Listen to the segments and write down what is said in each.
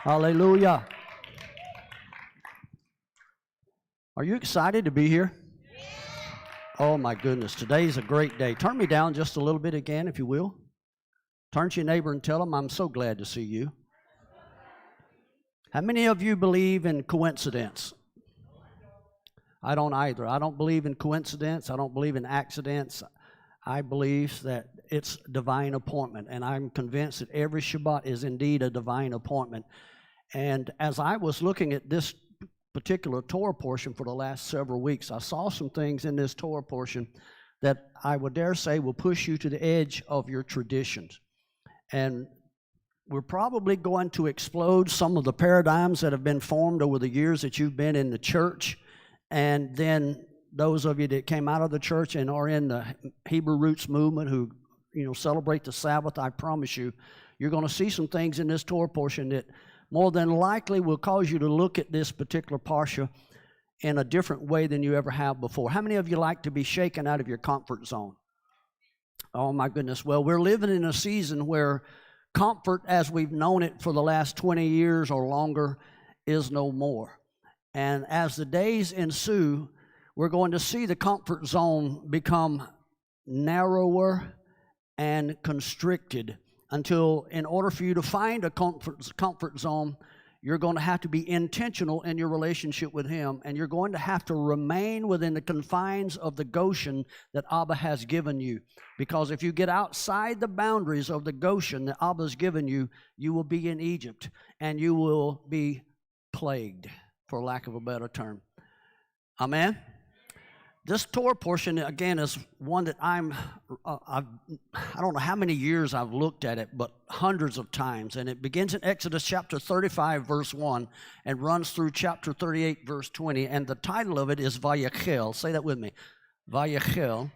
Hallelujah. Are you excited to be here? Oh my goodness, today's a great day. Turn me down just a little bit again, if you will. Turn to your neighbor and tell them, I'm so glad to see you. How many of you believe in coincidence? I don't either. I don't believe in coincidence. I don't believe in accidents. I believe that it's divine appointment, and I'm convinced that every Shabbat is indeed a divine appointment. And as I was looking at this particular Torah portion for the last several weeks, I saw some things in this Torah portion that I would dare say will push you to the edge of your traditions. And we're probably going to explode some of the paradigms that have been formed over the years that you've been in the church. And then those of you that came out of the church and are in the Hebrew roots movement who, celebrate the Sabbath, I promise you, you're going to see some things in this Torah portion that more than likely will cause you to look at this particular parsha in a different way than you ever have before. How many of you like to be shaken out of your comfort zone? Oh my goodness. Well, we're living in a season where comfort as we've known it for the last 20 years or longer is no more. And as the days ensue, we're going to see the comfort zone become narrower and constricted until, in order for you to find a comfort zone, you're going to have to be intentional in your relationship with Him, and you're going to have to remain within the confines of the Goshen that Abba has given you. Because if you get outside the boundaries of the Goshen that Abba's given you, you will be in Egypt, and you will be plagued, for lack of a better term. Amen? This Torah portion, again, is one that I don't know how many years I've looked at it, but hundreds of times. And it begins in Exodus chapter 35, verse 1, and runs through chapter 38, verse 20. And the title of it is VaYachel. Say that with me. VaYachel.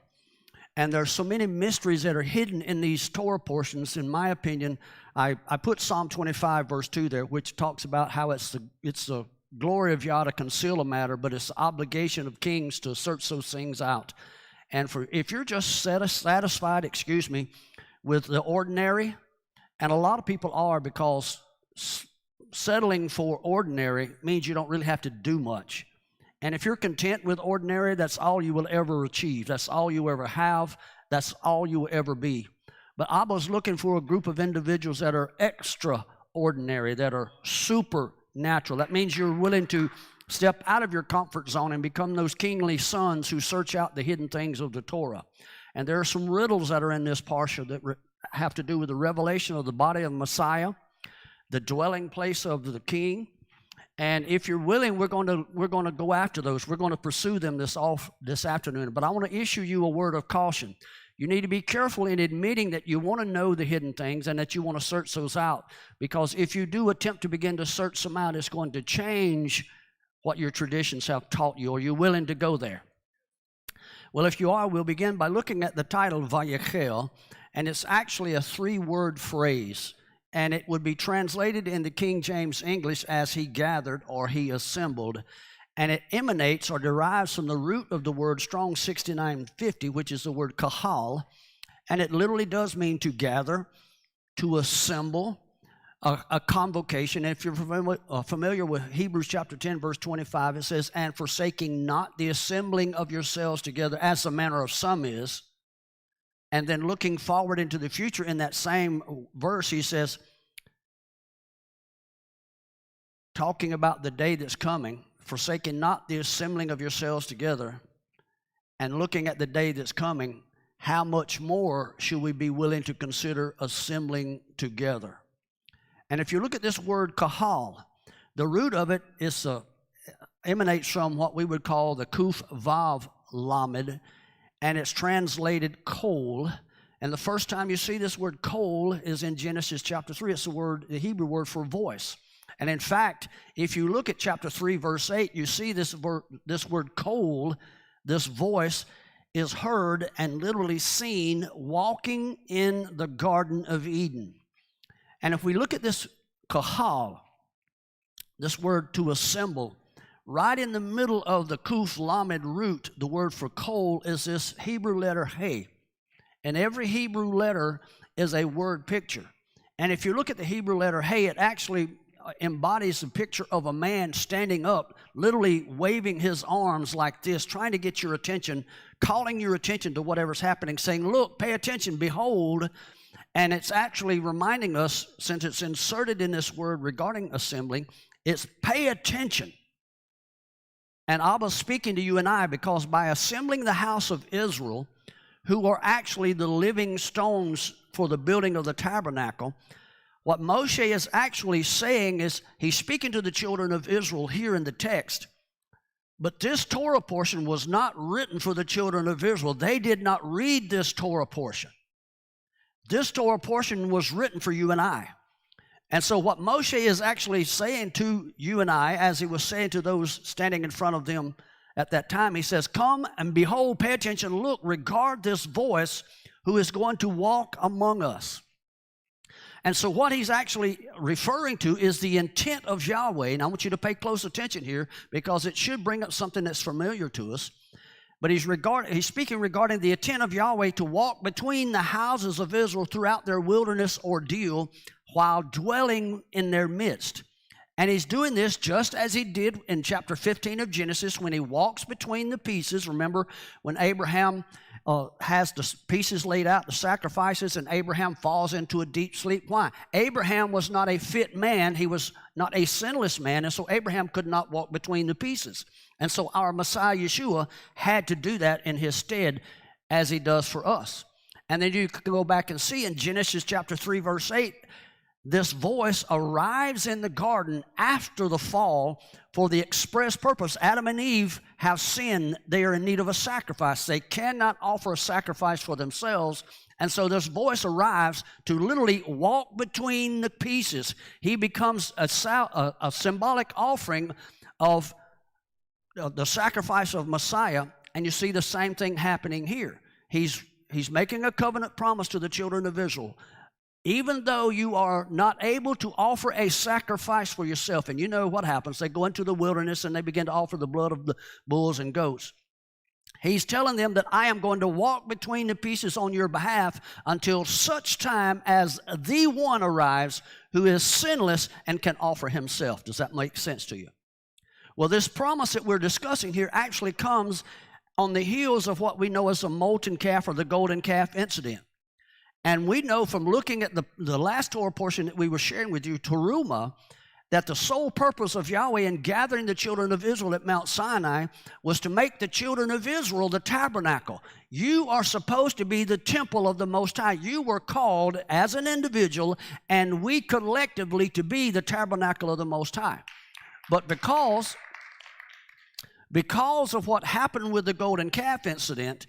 And there's so many mysteries that are hidden in these Torah portions. In my opinion, I put Psalm 25, verse 2 there, which talks about how it's the glory of Yah to conceal a matter, but it's the obligation of kings to search those things out. And if you're just satisfied, with the ordinary, and a lot of people are, because settling for ordinary means you don't really have to do much. And if you're content with ordinary, that's all you will ever achieve. That's all you ever have. That's all you will ever be. But Abba's looking for a group of individuals that are extraordinary, that are supernatural. That means you're willing to step out of your comfort zone and become those kingly sons who search out the hidden things of the Torah. And there are some riddles that are in this parsha that have to do with the revelation of the body of Messiah, the dwelling place of the King. And if you're willing, we're going to go after those. We're going to pursue them this afternoon. But I want to issue you a word of caution. You need to be careful in admitting that you want to know the hidden things and that you want to search those out. Because if you do attempt to begin to search them out, it's going to change what your traditions have taught you. Are you willing to go there? Well, if you are, we'll begin by looking at the title, VaYachel. And it's actually a three-word phrase. And it would be translated in the King James English as he gathered or he assembled. And it emanates or derives from the root of the word Strong 6950, which is the word kahal. And it literally does mean to gather, to assemble, a convocation. And if you're familiar with Hebrews chapter 10, verse 25, it says, and forsaking not the assembling of yourselves together as the manner of some is. And then looking forward into the future in that same verse, he says, talking about the day that's coming, forsaking not the assembling of yourselves together, and looking at the day that's coming, how much more should we be willing to consider assembling together? And if you look at this word kahal, the root of it emanates from what we would call the kuf vav lamed, and it's translated kol. And the first time you see this word kol is in Genesis chapter 3. It's the Hebrew word for voice. And in fact, if you look at chapter 3, verse 8, you see this word kol, this voice, is heard and literally seen walking in the Garden of Eden. And if we look at this kahal, this word to assemble, right in the middle of the kuf lamed root, the word for kol is this Hebrew letter hey. And every Hebrew letter is a word picture. And if you look at the Hebrew letter hey, it actually embodies the picture of a man standing up, literally waving his arms like this, trying to get your attention, calling your attention to whatever's happening, saying, look, pay attention, behold. And it's actually reminding us, since it's inserted in this word regarding assembling, it's pay attention. And Abba's speaking to you and I, because by assembling the house of Israel, who are actually the living stones for the building of the tabernacle, what Moshe is actually saying is, he's speaking to the children of Israel here in the text. But this Torah portion was not written for the children of Israel. They did not read this Torah portion. This Torah portion was written for you and I. And so what Moshe is actually saying to you and I, as he was saying to those standing in front of them at that time, he says, come and behold, pay attention, look, regard this voice who is going to walk among us. And so what he's actually referring to is the intent of Yahweh. And I want you to pay close attention here, because it should bring up something that's familiar to us. But he's speaking regarding the intent of Yahweh to walk between the houses of Israel throughout their wilderness ordeal while dwelling in their midst. And he's doing this just as he did in chapter 15 of Genesis when he walks between the pieces. Remember when Abraham has the pieces laid out, the sacrifices, and Abraham falls into a deep sleep. Why? Abraham was not a fit man. He was not a sinless man, and so Abraham could not walk between the pieces. And so our Messiah Yeshua had to do that in his stead, as he does for us. And then you can go back and see in Genesis chapter 3, verse 8, this voice arrives in the garden after the fall for the express purpose. Adam and Eve have sinned. They are in need of a sacrifice. They cannot offer a sacrifice for themselves. And so this voice arrives to literally walk between the pieces. He becomes a symbolic offering of the sacrifice of Messiah. And you see the same thing happening here. He's making a covenant promise to the children of Israel. Even though you are not able to offer a sacrifice for yourself, and you know what happens. They go into the wilderness and they begin to offer the blood of the bulls and goats. He's telling them that I am going to walk between the pieces on your behalf until such time as the one arrives who is sinless and can offer himself. Does that make sense to you? Well, this promise that we're discussing here actually comes on the heels of what we know as the molten calf or the golden calf incident. And we know from looking at the last Torah portion that we were sharing with you, Teruma, that the sole purpose of Yahweh in gathering the children of Israel at Mount Sinai was to make the children of Israel the tabernacle. You are supposed to be the temple of the Most High. You were called as an individual, and we collectively to be the tabernacle of the Most High. But because of what happened with the golden calf incident,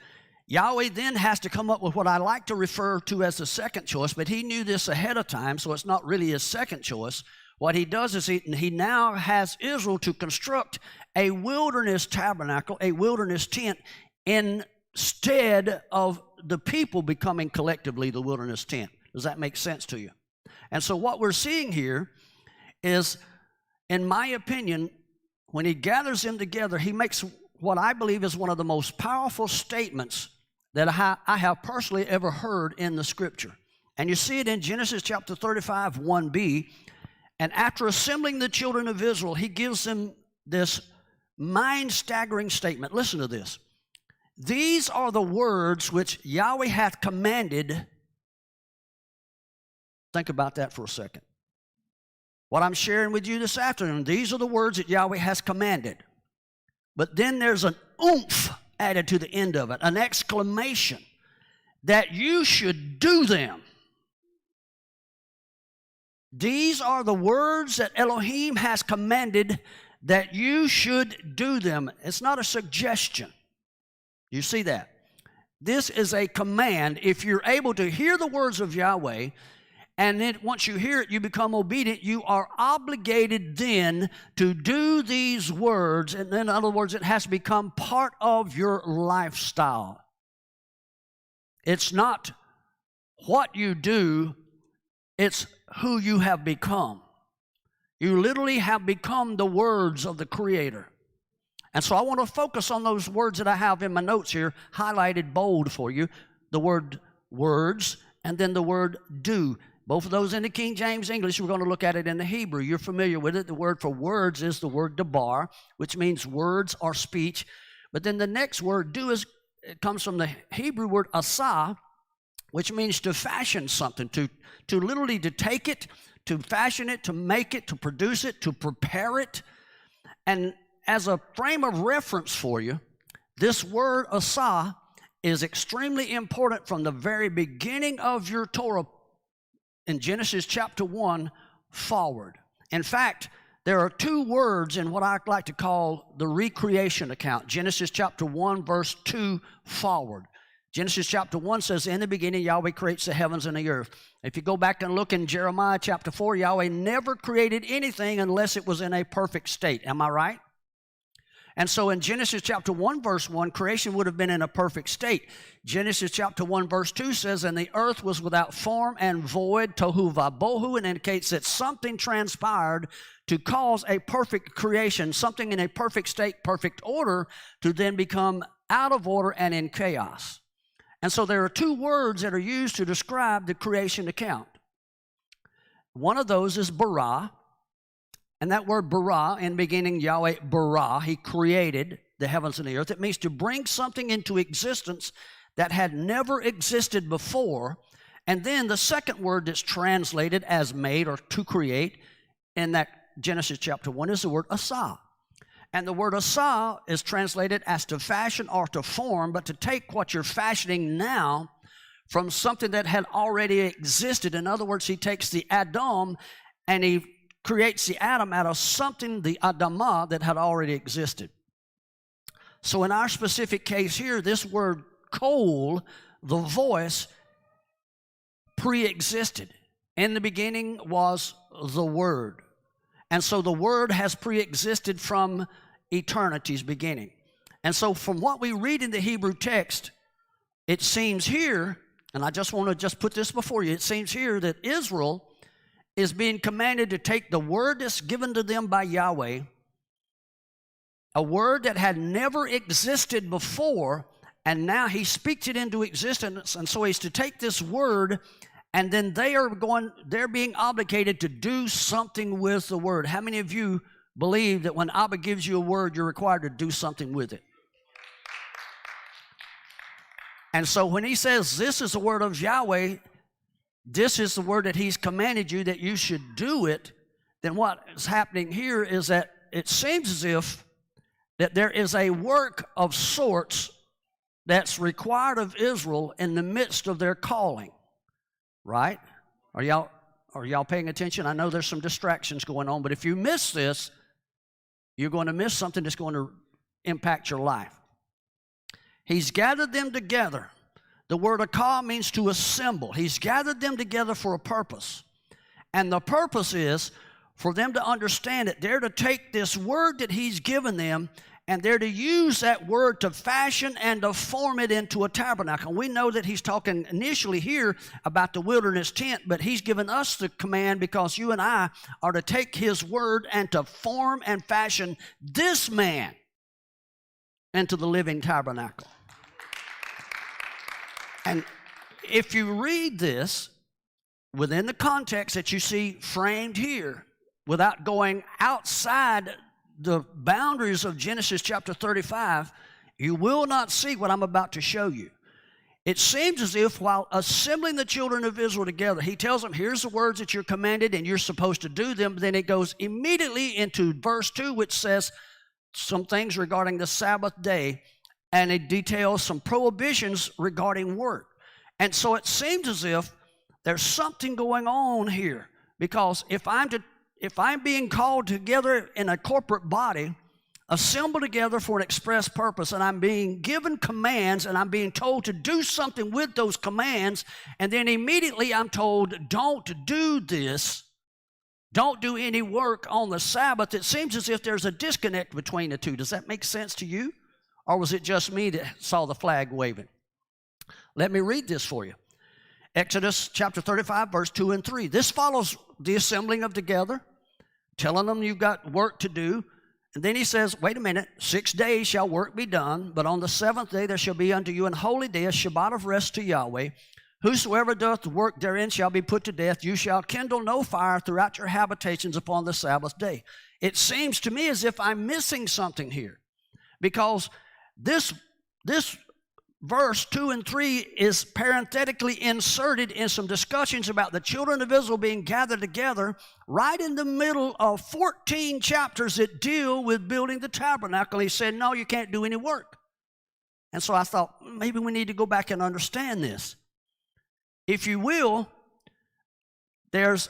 Yahweh then has to come up with what I like to refer to as the second choice, but he knew this ahead of time, so it's not really his second choice. What he does is he now has Israel to construct a wilderness tabernacle, a wilderness tent, instead of the people becoming collectively the wilderness tent. Does that make sense to you? And so what we're seeing here is, in my opinion, when he gathers them together, he makes what I believe is one of the most powerful statements that I have personally ever heard in the Scripture. And you see it in Genesis chapter 35, 1b. And after assembling the children of Israel, he gives them this mind-staggering statement. Listen to this. These are the words which Yahweh hath commanded. Think about that for a second. What I'm sharing with you this afternoon, these are the words that Yahweh has commanded. But then there's an oomph added to the end of it, an exclamation, that you should do them. These are the words that Elohim has commanded that you should do them. It's not a suggestion. You see that? This is a command. If you're able to hear the words of Yahweh, and then once you hear it, you become obedient, you are obligated then to do these words. And in other words, it has become part of your lifestyle. It's not what you do, it's who you have become. You literally have become the words of the Creator. And so I want to focus on those words that I have in my notes here, highlighted bold for you. The word words, and then the word do. Both of those in the King James English. We're going to look at it in the Hebrew. You're familiar with it. The word for words is the word dabar, which means words or speech. But then the next word, do, it comes from the Hebrew word asah, which means to fashion something, to literally to take it, to fashion it, to make it, to produce it, to prepare it. And as a frame of reference for you, this word asah is extremely important from the very beginning of your Torah in Genesis chapter 1 forward. In fact, there are two words in what I like to call the recreation account. Genesis chapter 1, verse 2 forward. Genesis chapter 1 says, in the beginning, Yahweh creates the heavens and the earth. If you go back and look in Jeremiah chapter 4, Yahweh never created anything unless it was in a perfect state. Am I right? And so in Genesis chapter 1, verse 1, creation would have been in a perfect state. Genesis chapter 1, verse 2 says, and the earth was without form and void, tohu vabohu, and indicates that something transpired to cause a perfect creation, something in a perfect state, perfect order, to then become out of order and in chaos. And so there are two words that are used to describe the creation account. One of those is bara. And that word bara, in the beginning, Yahweh bara, he created the heavens and the earth. It means to bring something into existence that had never existed before. And then the second word that's translated as made or to create in that Genesis chapter 1 is the word asah. And the word asah is translated as to fashion or to form, but to take what you're fashioning now from something that had already existed. In other words, he takes the Adam and he creates the atom out of something, the Adamah, that had already existed. So in our specific case here, this word kol, the voice, pre-existed. In the beginning was the Word. And so the Word has pre-existed from eternity's beginning. And so from what we read in the Hebrew text, it seems here, and I just want to put this before you, it seems here that Israel is being commanded to take the word that's given to them by Yahweh, a word that had never existed before, and now he speaks it into existence. And so he's to take this word, and then they're being obligated to do something with the word. How many of you believe that when Abba gives you a word, you're required to do something with it? And so when he says this is the word of Yahweh, this is the word that he's commanded you that you should do it, then what is happening here is that it seems as if that there is a work of sorts that's required of Israel in the midst of their calling, right? Are y'all paying attention? I know there's some distractions going on, but if you miss this, you're going to miss something that's going to impact your life. He's gathered them together. The word akah means to assemble. He's gathered them together for a purpose. And the purpose is for them to understand that they're to take this word that he's given them, and they're to use that word to fashion and to form it into a tabernacle. We know that he's talking initially here about the wilderness tent, but he's given us the command because you and I are to take his word and to form and fashion this man into the living tabernacle. And if you read this within the context that you see framed here, without going outside the boundaries of Genesis chapter 35, you will not see what I'm about to show you. It seems as if while assembling the children of Israel together, he tells them, here's the words that you're commanded and you're supposed to do them. Then it goes immediately into verse 2, which says some things regarding the Sabbath day, and it details some prohibitions regarding work. And so it seems as if there's something going on here, because if I'm being called together in a corporate body, assembled together for an express purpose, and I'm being given commands, and I'm being told to do something with those commands, and then immediately I'm told, don't do this, don't do any work on the Sabbath, it seems as if there's a disconnect between the two. Does that make sense to you? Or was it just me that saw the flag waving? Let me read this for you. Exodus chapter 35, verse 2 and 3. This follows the assembling of together, telling them you've got work to do. And then he says, wait a minute, 6 days shall work be done, but on the seventh day there shall be unto you an holy day, a Shabbat of rest to Yahweh. Whosoever doth the work therein shall be put to death. You shall kindle no fire throughout your habitations upon the Sabbath day. It seems to me as if I'm missing something here, because this verse 2 and 3 is parenthetically inserted in some discussions about the children of Israel being gathered together right in the middle of 14 chapters that deal with building the tabernacle. He said, no, you can't do any work. And so I thought, maybe we need to go back and understand this. If you will, there's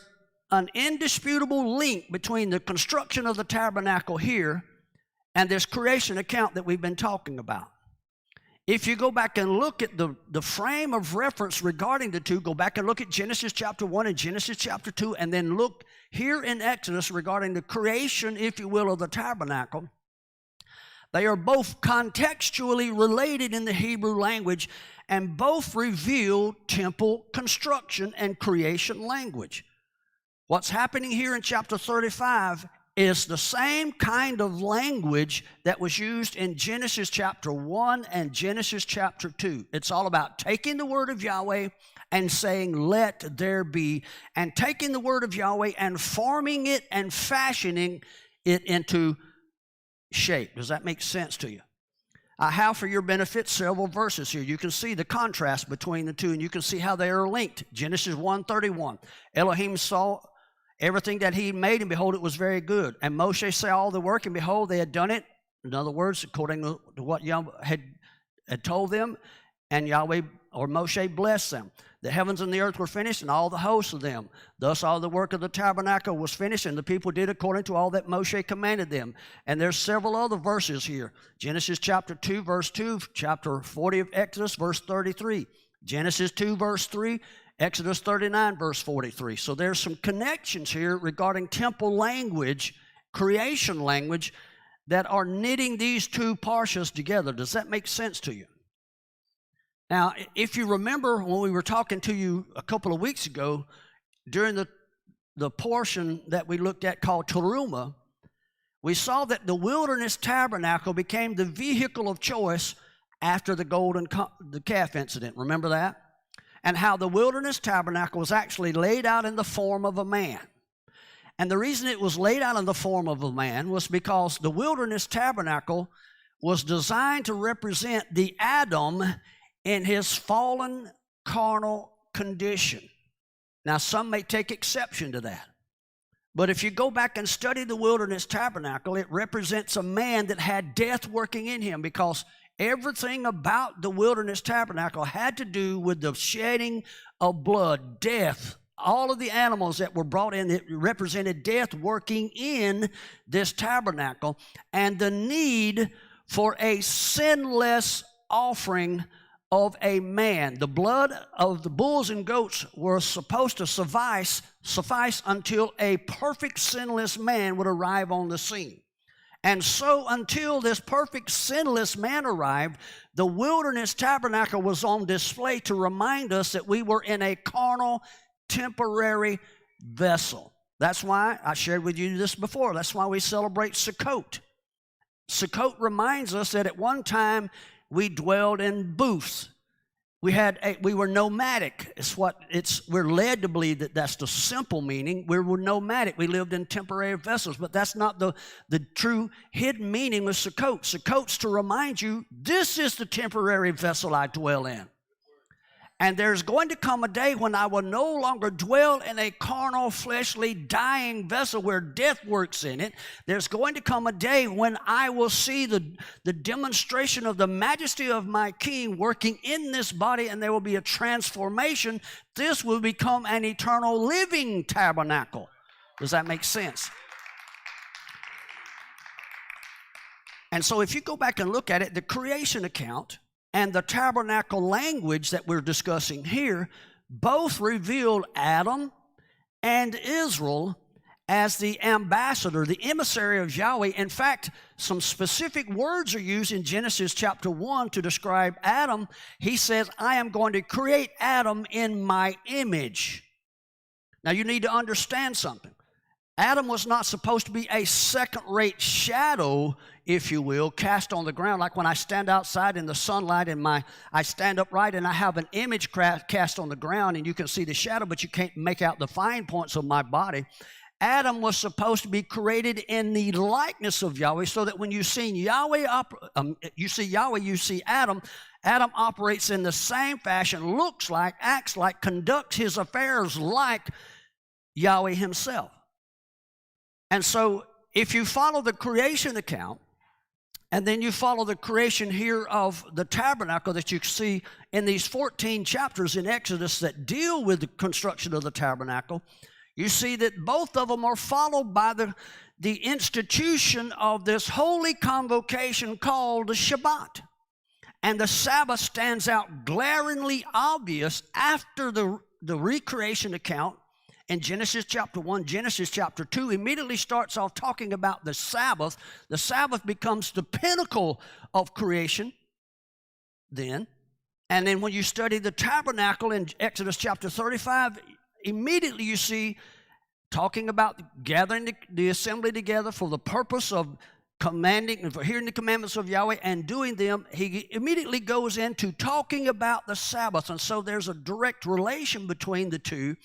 an indisputable link between the construction of the tabernacle here and this creation account that we've been talking about. If you go back and look at the frame of reference regarding the two, go back and look at Genesis chapter 1 and Genesis chapter 2, and then look here in Exodus regarding the creation, if you will, of the tabernacle. They are both contextually related in the Hebrew language, and both reveal temple construction and creation language. What's happening here in chapter 35 is the same kind of language that was used in Genesis chapter 1 and Genesis chapter 2. It's all about taking the word of Yahweh and saying, let there be, and taking the word of Yahweh and forming it and fashioning it into shape. Does that make sense to you? I have for your benefit several verses here. You can see the contrast between the two, and you can see how they are linked. Genesis 1:31. Elohim saw everything that he made, and behold, it was very good. And Moshe saw all the work, and behold, they had done it. In other words, according to what Yahweh had told them, and Yahweh or Moshe blessed them. The heavens and the earth were finished, and all the hosts of them. Thus all the work of the tabernacle was finished, and the people did according to all that Moshe commanded them. And there's several other verses here. Genesis chapter 2, verse 2, chapter 40 of Exodus, verse 33. Genesis 2, verse 3, Exodus 39, verse 43. So there's some connections here regarding temple language, creation language, that are knitting these two parshas together. Does that make sense to you? Now, if you remember when we were talking to you a couple of weeks ago, during the portion that we looked at called Teruma, we saw that the wilderness tabernacle became the vehicle of choice after the the calf incident. Remember that? And how the wilderness tabernacle was actually laid out in the form of a man. And the reason it was laid out in the form of a man was because the wilderness tabernacle was designed to represent the Adam in his fallen carnal condition. Now, some may take exception to that. But if you go back and study the wilderness tabernacle, it represents a man that had death working in him, because everything about the wilderness tabernacle had to do with the shedding of blood, death. All of the animals that were brought in, it represented death working in this tabernacle, and the need for a sinless offering of a man. The blood of the bulls and goats were supposed to suffice until a perfect sinless man would arrive on the scene. And so until this perfect sinless man arrived, the wilderness tabernacle was on display to remind us that we were in a carnal, temporary vessel. That's why I shared with you this before. That's why we celebrate Sukkot. Sukkot reminds us that at one time we dwelled in booths. We were nomadic. We're led to believe that that's the simple meaning. We were nomadic. We lived in temporary vessels, but that's not the true hidden meaning of Sukkot. Sukkot's to remind you, this is the temporary vessel I dwell in. And there's going to come a day when I will no longer dwell in a carnal, fleshly, dying vessel where death works in it. There's going to come a day when I will see the demonstration of the majesty of my King working in this body, and there will be a transformation. This will become an eternal living tabernacle. Does that make sense? And so if you go back and look at it, the creation account and the tabernacle language that we're discussing here both revealed Adam and Israel as the ambassador, the emissary of Yahweh. In fact, some specific words are used in Genesis chapter 1 to describe Adam. He says, I am going to create Adam in my image. Now you need to understand something. Adam was not supposed to be a second-rate shadow, if you will, cast on the ground. Like when I stand outside in the sunlight and I stand upright and I have an image cast on the ground and you can see the shadow, but you can't make out the fine points of my body. Adam was supposed to be created in the likeness of Yahweh, so that when you see Yahweh, you see Adam. Adam operates in the same fashion, looks like, acts like, conducts his affairs like Yahweh himself. And so if you follow the creation account, and then you follow the creation here of the tabernacle that you see in these 14 chapters in Exodus that deal with the construction of the tabernacle, you see that both of them are followed by the institution of this holy convocation called the Shabbat. And the Sabbath stands out glaringly obvious after the recreation account. In Genesis chapter 1, Genesis chapter 2 immediately starts off talking about the Sabbath. The Sabbath becomes the pinnacle of creation then. And then when you study the tabernacle in Exodus chapter 35, immediately you see talking about gathering the assembly together for the purpose of commanding and for hearing the commandments of Yahweh and doing them. He immediately goes into talking about the Sabbath. And so there's a direct relation between the two.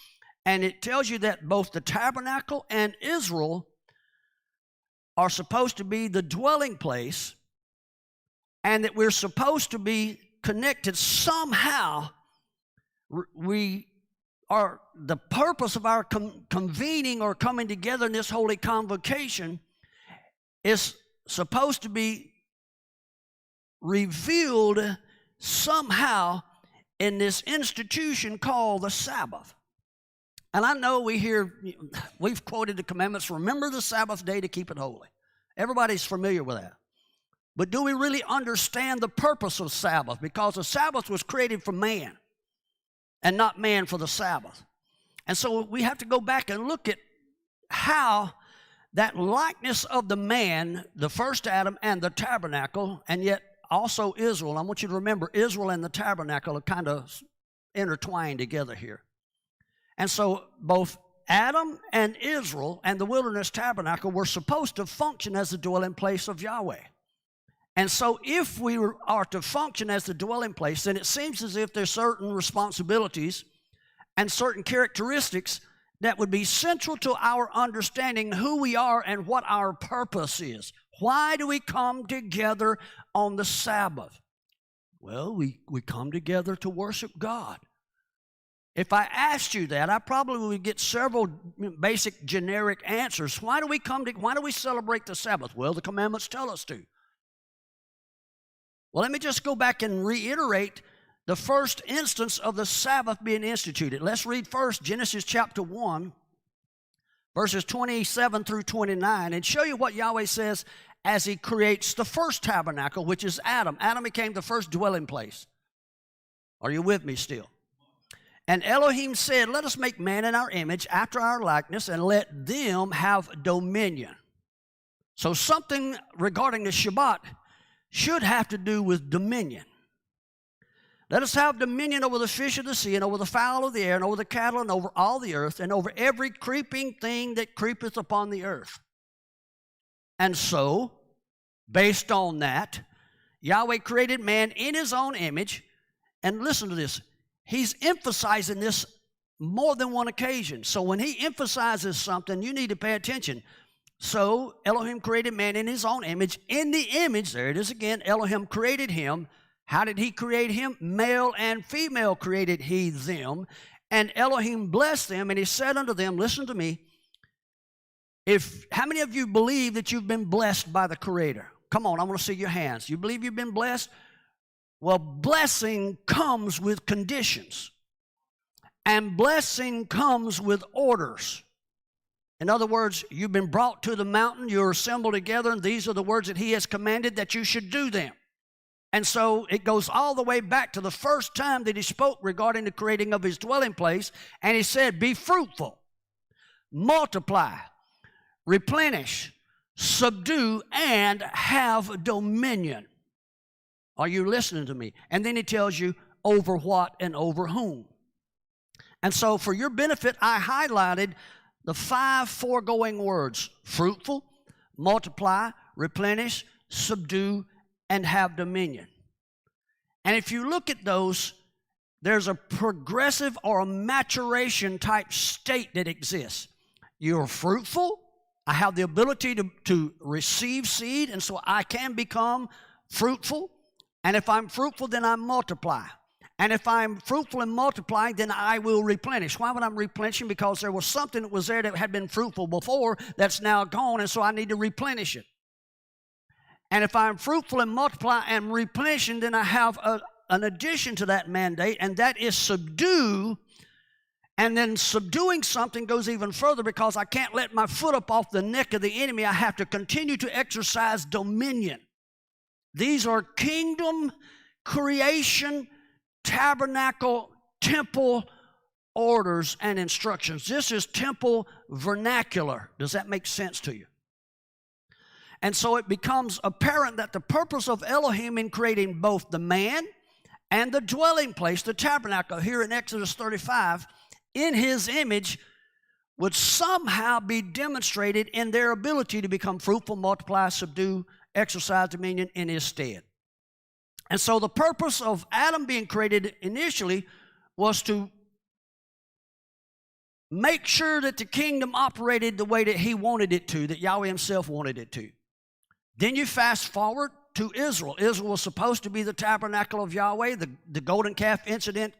And it tells you that both the tabernacle and Israel are supposed to be the dwelling place, and that we're supposed to be connected somehow. We are, the purpose of our convening or coming together in this holy convocation is supposed to be revealed somehow in this institution called the Sabbath. And I know we've quoted the commandments, remember the Sabbath day to keep it holy. Everybody's familiar with that. But do we really understand the purpose of Sabbath? Because the Sabbath was created for man and not man for the Sabbath. And so we have to go back and look at how that likeness of the man, the first Adam and the tabernacle, and yet also Israel. I want you to remember Israel and the tabernacle are kind of intertwined together here. And so both Adam and Israel and the wilderness tabernacle were supposed to function as the dwelling place of Yahweh. And so if we are to function as the dwelling place, then it seems as if there's certain responsibilities and certain characteristics that would be central to our understanding who we are and what our purpose is. Why do we come together on the Sabbath? Well, we come together to worship God. If I asked you that, I probably would get several basic generic answers. Why do we celebrate the Sabbath? Well, the commandments tell us to. Well, let me just go back and reiterate the first instance of the Sabbath being instituted. Let's read first Genesis chapter 1, verses 27 through 29, and show you what Yahweh says as he creates the first tabernacle, which is Adam. Adam became the first dwelling place. Are you with me still? And Elohim said, let us make man in our image, after our likeness, and let them have dominion. So something regarding the Shabbat should have to do with dominion. Let us have dominion over the fish of the sea, and over the fowl of the air, and over the cattle, and over all the earth, and over every creeping thing that creepeth upon the earth. And so, based on that, Yahweh created man in his own image. And listen to this. He's emphasizing this more than one occasion. So when he emphasizes something, you need to pay attention. So Elohim created man in his own image. In the image, there it is again, Elohim created him. How did he create him? Male and female created he them. And Elohim blessed them, and he said unto them, listen to me, how many of you believe that you've been blessed by the Creator? Come on, I want to see your hands. You believe you've been blessed? Well, blessing comes with conditions. And blessing comes with orders. In other words, you've been brought to the mountain, you're assembled together, and these are the words that he has commanded that you should do them. And so it goes all the way back to the first time that he spoke regarding the creating of his dwelling place, and he said, be fruitful, multiply, replenish, subdue, and have dominion. Are you listening to me? And then he tells you over what and over whom. And so for your benefit, I highlighted the 5 foregoing words: fruitful, multiply, replenish, subdue, and have dominion. And if you look at those, there's a progressive or a maturation type state that exists. You're fruitful. I have the ability to receive seed, and so I can become fruitful. And if I'm fruitful, then I multiply. And if I'm fruitful and multiplying, then I will replenish. Why would I replenishing? Because there was something that was there that had been fruitful before that's now gone, and so I need to replenish it. And if I'm fruitful and multiply and replenishing, then I have an addition to that mandate, and that is subdue. And then subduing something goes even further, because I can't let my foot up off the neck of the enemy. I have to continue to exercise dominion. These are kingdom, creation, tabernacle, temple orders and instructions. This is temple vernacular. Does that make sense to you? And so it becomes apparent that the purpose of Elohim in creating both the man and the dwelling place, the tabernacle, here in Exodus 35, in his image, would somehow be demonstrated in their ability to become fruitful, multiply, subdue, exercise dominion in his stead. And so the purpose of Adam being created initially was to make sure that the kingdom operated the way that he wanted it to, that Yahweh himself wanted it to. Then you fast forward to Israel. Israel was supposed to be the tabernacle of Yahweh. The golden calf incident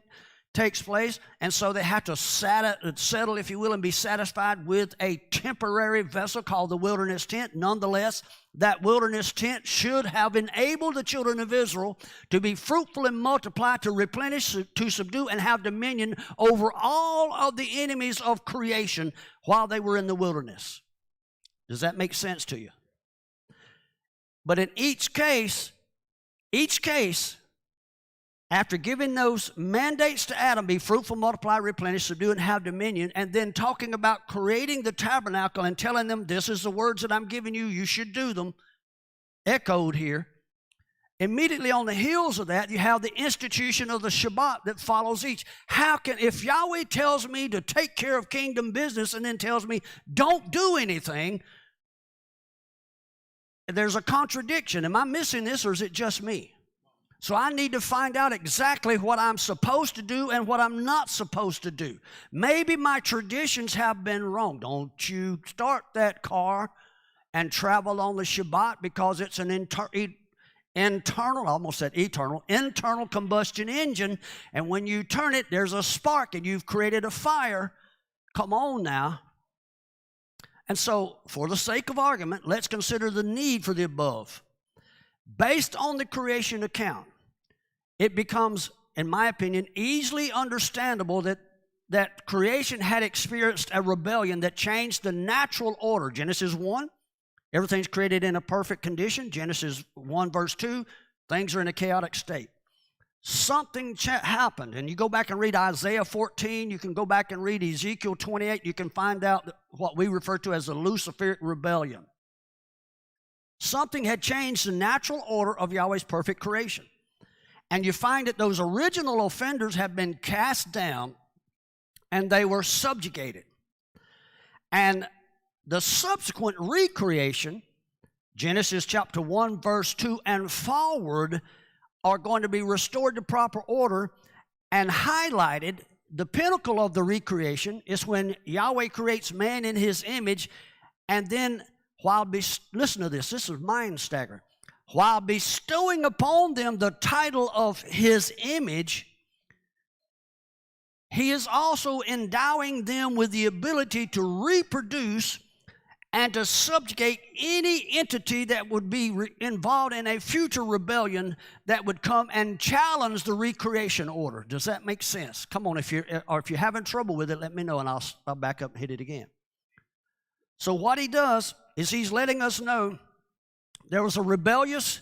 takes place, and so they had to settle, if you will, and be satisfied with a temporary vessel called the wilderness tent. Nonetheless, that wilderness tent should have enabled the children of Israel to be fruitful and multiply, to replenish, to subdue, and have dominion over all of the enemies of creation while they were in the wilderness. Does that make sense to you? But in each case, after giving those mandates to Adam, be fruitful, multiply, replenish, subdue, and have dominion, and then talking about creating the tabernacle and telling them, this is the words that I'm giving you, you should do them, echoed here. Immediately on the heels of that, you have the institution of the Shabbat that follows each. If Yahweh tells me to take care of kingdom business and then tells me don't do anything, there's a contradiction. Am I missing this, or is it just me? So I need to find out exactly what I'm supposed to do and what I'm not supposed to do. Maybe my traditions have been wrong. Don't you start that car and travel on the Shabbat, because it's an internal, I almost said eternal, internal combustion engine. And when you turn it, there's a spark and you've created a fire. Come on now. And so, for the sake of argument, let's consider the need for the above. Based on the creation account, it becomes, in my opinion, easily understandable that creation had experienced a rebellion that changed the natural order. Genesis 1, everything's created in a perfect condition. Genesis 1 verse 2, things are in a chaotic state. Something happened, and you go back and read Isaiah 14, you can go back and read Ezekiel 28, you can find out what we refer to as the Luciferic rebellion. Something had changed the natural order of Yahweh's perfect creation. And you find that those original offenders have been cast down and they were subjugated. And the subsequent recreation, Genesis chapter 1, verse 2 and forward, are going to be restored to proper order and highlighted. The pinnacle of the recreation is when Yahweh creates man in his image, and then listen to this is mind-staggering. While bestowing upon them the title of his image, he is also endowing them with the ability to reproduce and to subjugate any entity that would be involved in a future rebellion that would come and challenge the recreation order. Does that make sense? Come on, if you're having trouble with it, let me know, and I'll back up and hit it again. So what he does is he's letting us know there was a rebellious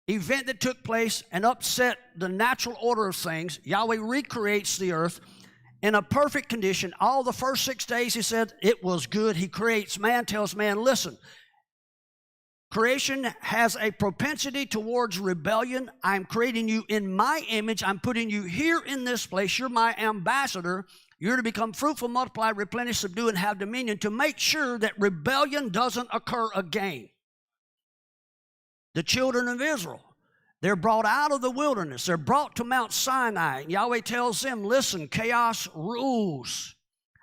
event that took place and upset the natural order of things. Yahweh recreates the earth in a perfect condition. All the first 6 days, he said, it was good. He creates man, tells man, listen, creation has a propensity towards rebellion. I'm creating you in my image. I'm putting you here in this place. You're my ambassador. You're to become fruitful, multiply, replenish, subdue, and have dominion to make sure that rebellion doesn't occur again. The children of Israel, they're brought out of the wilderness. They're brought to Mount Sinai. Yahweh tells them, listen, chaos rules.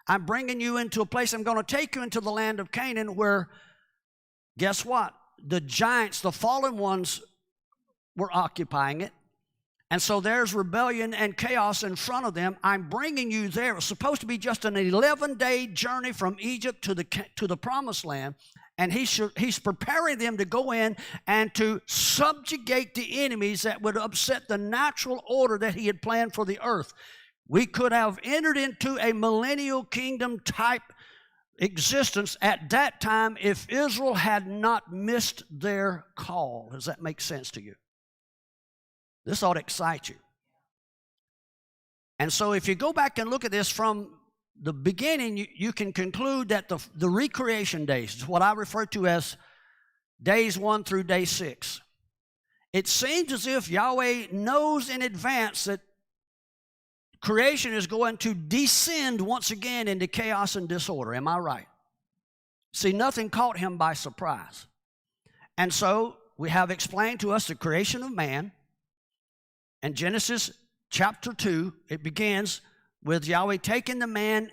I'm bringing you into a place, I'm going to take you into the land of Canaan where, guess what? The giants, the fallen ones, were occupying it. And so there's rebellion and chaos in front of them. I'm bringing you there. It's supposed to be just an 11-day journey from Egypt to the promised land. And he's preparing them to go in and to subjugate the enemies that would upset the natural order that he had planned for the earth. We could have entered into a millennial kingdom type existence at that time if Israel had not missed their call. Does that make sense to you? This ought to excite you. And so if you go back and look at this from the beginning, you can conclude that the recreation days is what I refer to as days 1 through day 6. It seems as if Yahweh knows in advance that creation is going to descend once again into chaos and disorder. Am I right? See, nothing caught him by surprise. And so we have explained to us the creation of man. And Genesis chapter 2, it begins with Yahweh taking the man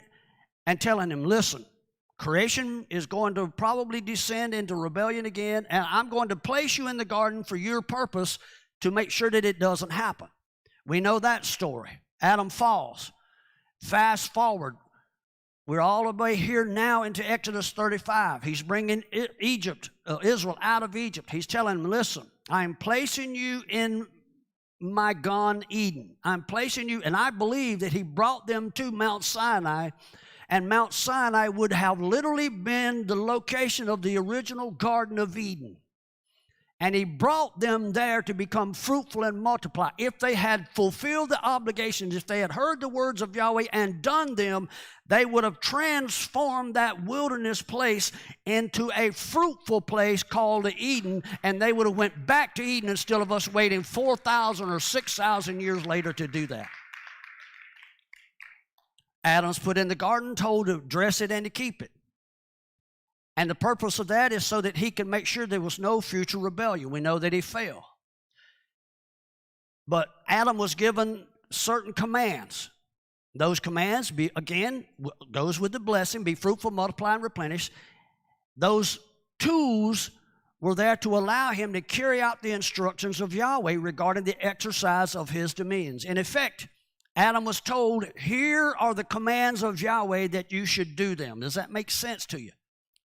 and telling him, listen, creation is going to probably descend into rebellion again, and I'm going to place you in the garden for your purpose to make sure that it doesn't happen. We know that story. Adam falls. Fast forward. We're all the way here now into Exodus 35. He's bringing Israel out of Egypt. He's telling them, listen, I'm placing you in my Gan Eden. I'm placing you, and I believe that he brought them to Mount Sinai, and Mount Sinai would have literally been the location of the original Garden of Eden. And he brought them there to become fruitful and multiply. If they had fulfilled the obligations, if they had heard the words of Yahweh and done them, they would have transformed that wilderness place into a fruitful place called the Eden, and they would have went back to Eden instead of us waiting 4,000 or 6,000 years later to do that. Adam's put in the garden, told to dress it and to keep it. And the purpose of that is so that he can make sure there was no future rebellion. We know that he fell. But Adam was given certain commands. Those commands, again, goes with the blessing, be fruitful, multiply, and replenish. Those tools were there to allow him to carry out the instructions of Yahweh regarding the exercise of his dominions. In effect, Adam was told, here are the commands of Yahweh that you should do them. Does that make sense to you?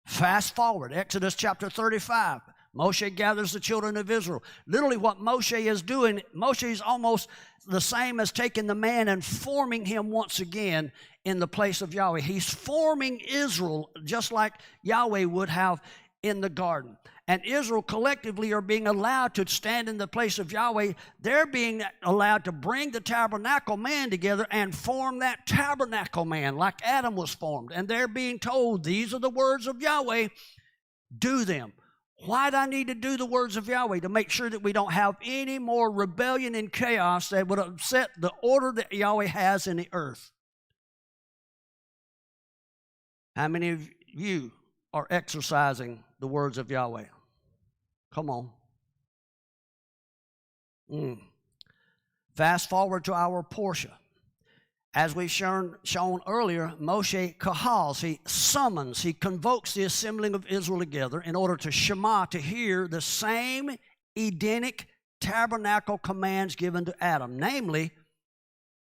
Fast forward, Exodus chapter 35. Moshe gathers the children of Israel. Literally what Moshe is doing, Moshe is almost the same as taking the man and forming him once again in the place of Yahweh. He's forming Israel just like Yahweh would have in the garden. And Israel collectively are being allowed to stand in the place of Yahweh. They're being allowed to bring the tabernacle man together and form that tabernacle man like Adam was formed. And they're being told, these are the words of Yahweh, do them. Why do I need to do the words of Yahweh? To make sure that we don't have any more rebellion and chaos that would upset the order that Yahweh has in the earth. How many of you are exercising the words of Yahweh? Come on. Fast forward to our portion. As we've shown earlier, Moshe kahals, he summons, he convokes the assembling of Israel together in order to Shema, to hear the same Edenic tabernacle commands given to Adam, namely,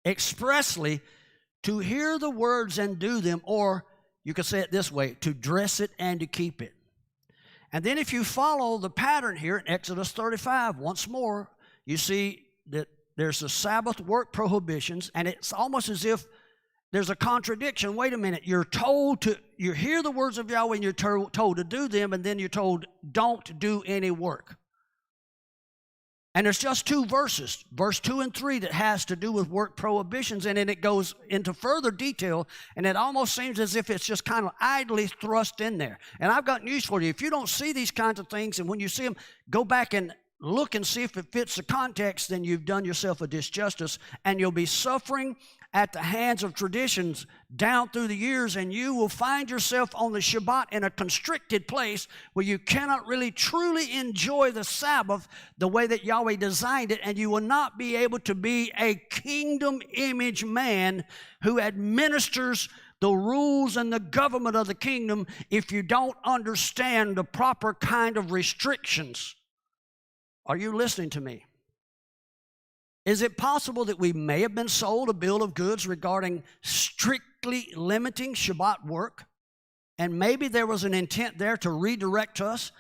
expressly, to hear the words and do them, or you could say it this way, to dress it and to keep it. And then if you follow the pattern here in Exodus 35, once more, you see that there's the Sabbath work prohibitions, and it's almost as if there's a contradiction. Wait a minute, you hear the words of Yahweh and you're told to do them, and then you're told don't do any work. And there's just 2 verses, verse 2 and 3, that has to do with work prohibitions, and then it goes into further detail, and it almost seems as if it's just kind of idly thrust in there. And I've got news for you. If you don't see these kinds of things, and when you see them, go back and look and see if it fits the context, then you've done yourself a disjustice, and you'll be suffering at the hands of traditions down through the years, and you will find yourself on the Shabbat in a constricted place where you cannot really truly enjoy the Sabbath the way that Yahweh designed it, and you will not be able to be a kingdom image man who administers the rules and the government of the kingdom if you don't understand the proper kind of restrictions. Are you listening to me? Is it possible that we may have been sold a bill of goods regarding strictly limiting Shabbat work? And maybe there was an intent there to redirect us.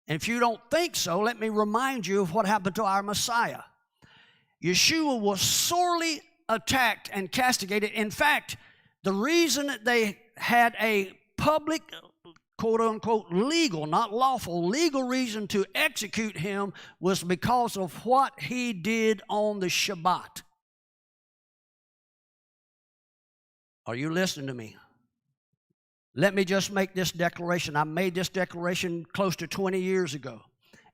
And if you don't think so, let me remind you of what happened to our Messiah. Yeshua was sorely attacked and castigated. In fact, the reason that they had a public, quote-unquote, legal, not lawful, legal reason to execute him was because of what he did on the Shabbat. Are you listening to me? Let me just make this declaration. I made this declaration close to 20 years ago.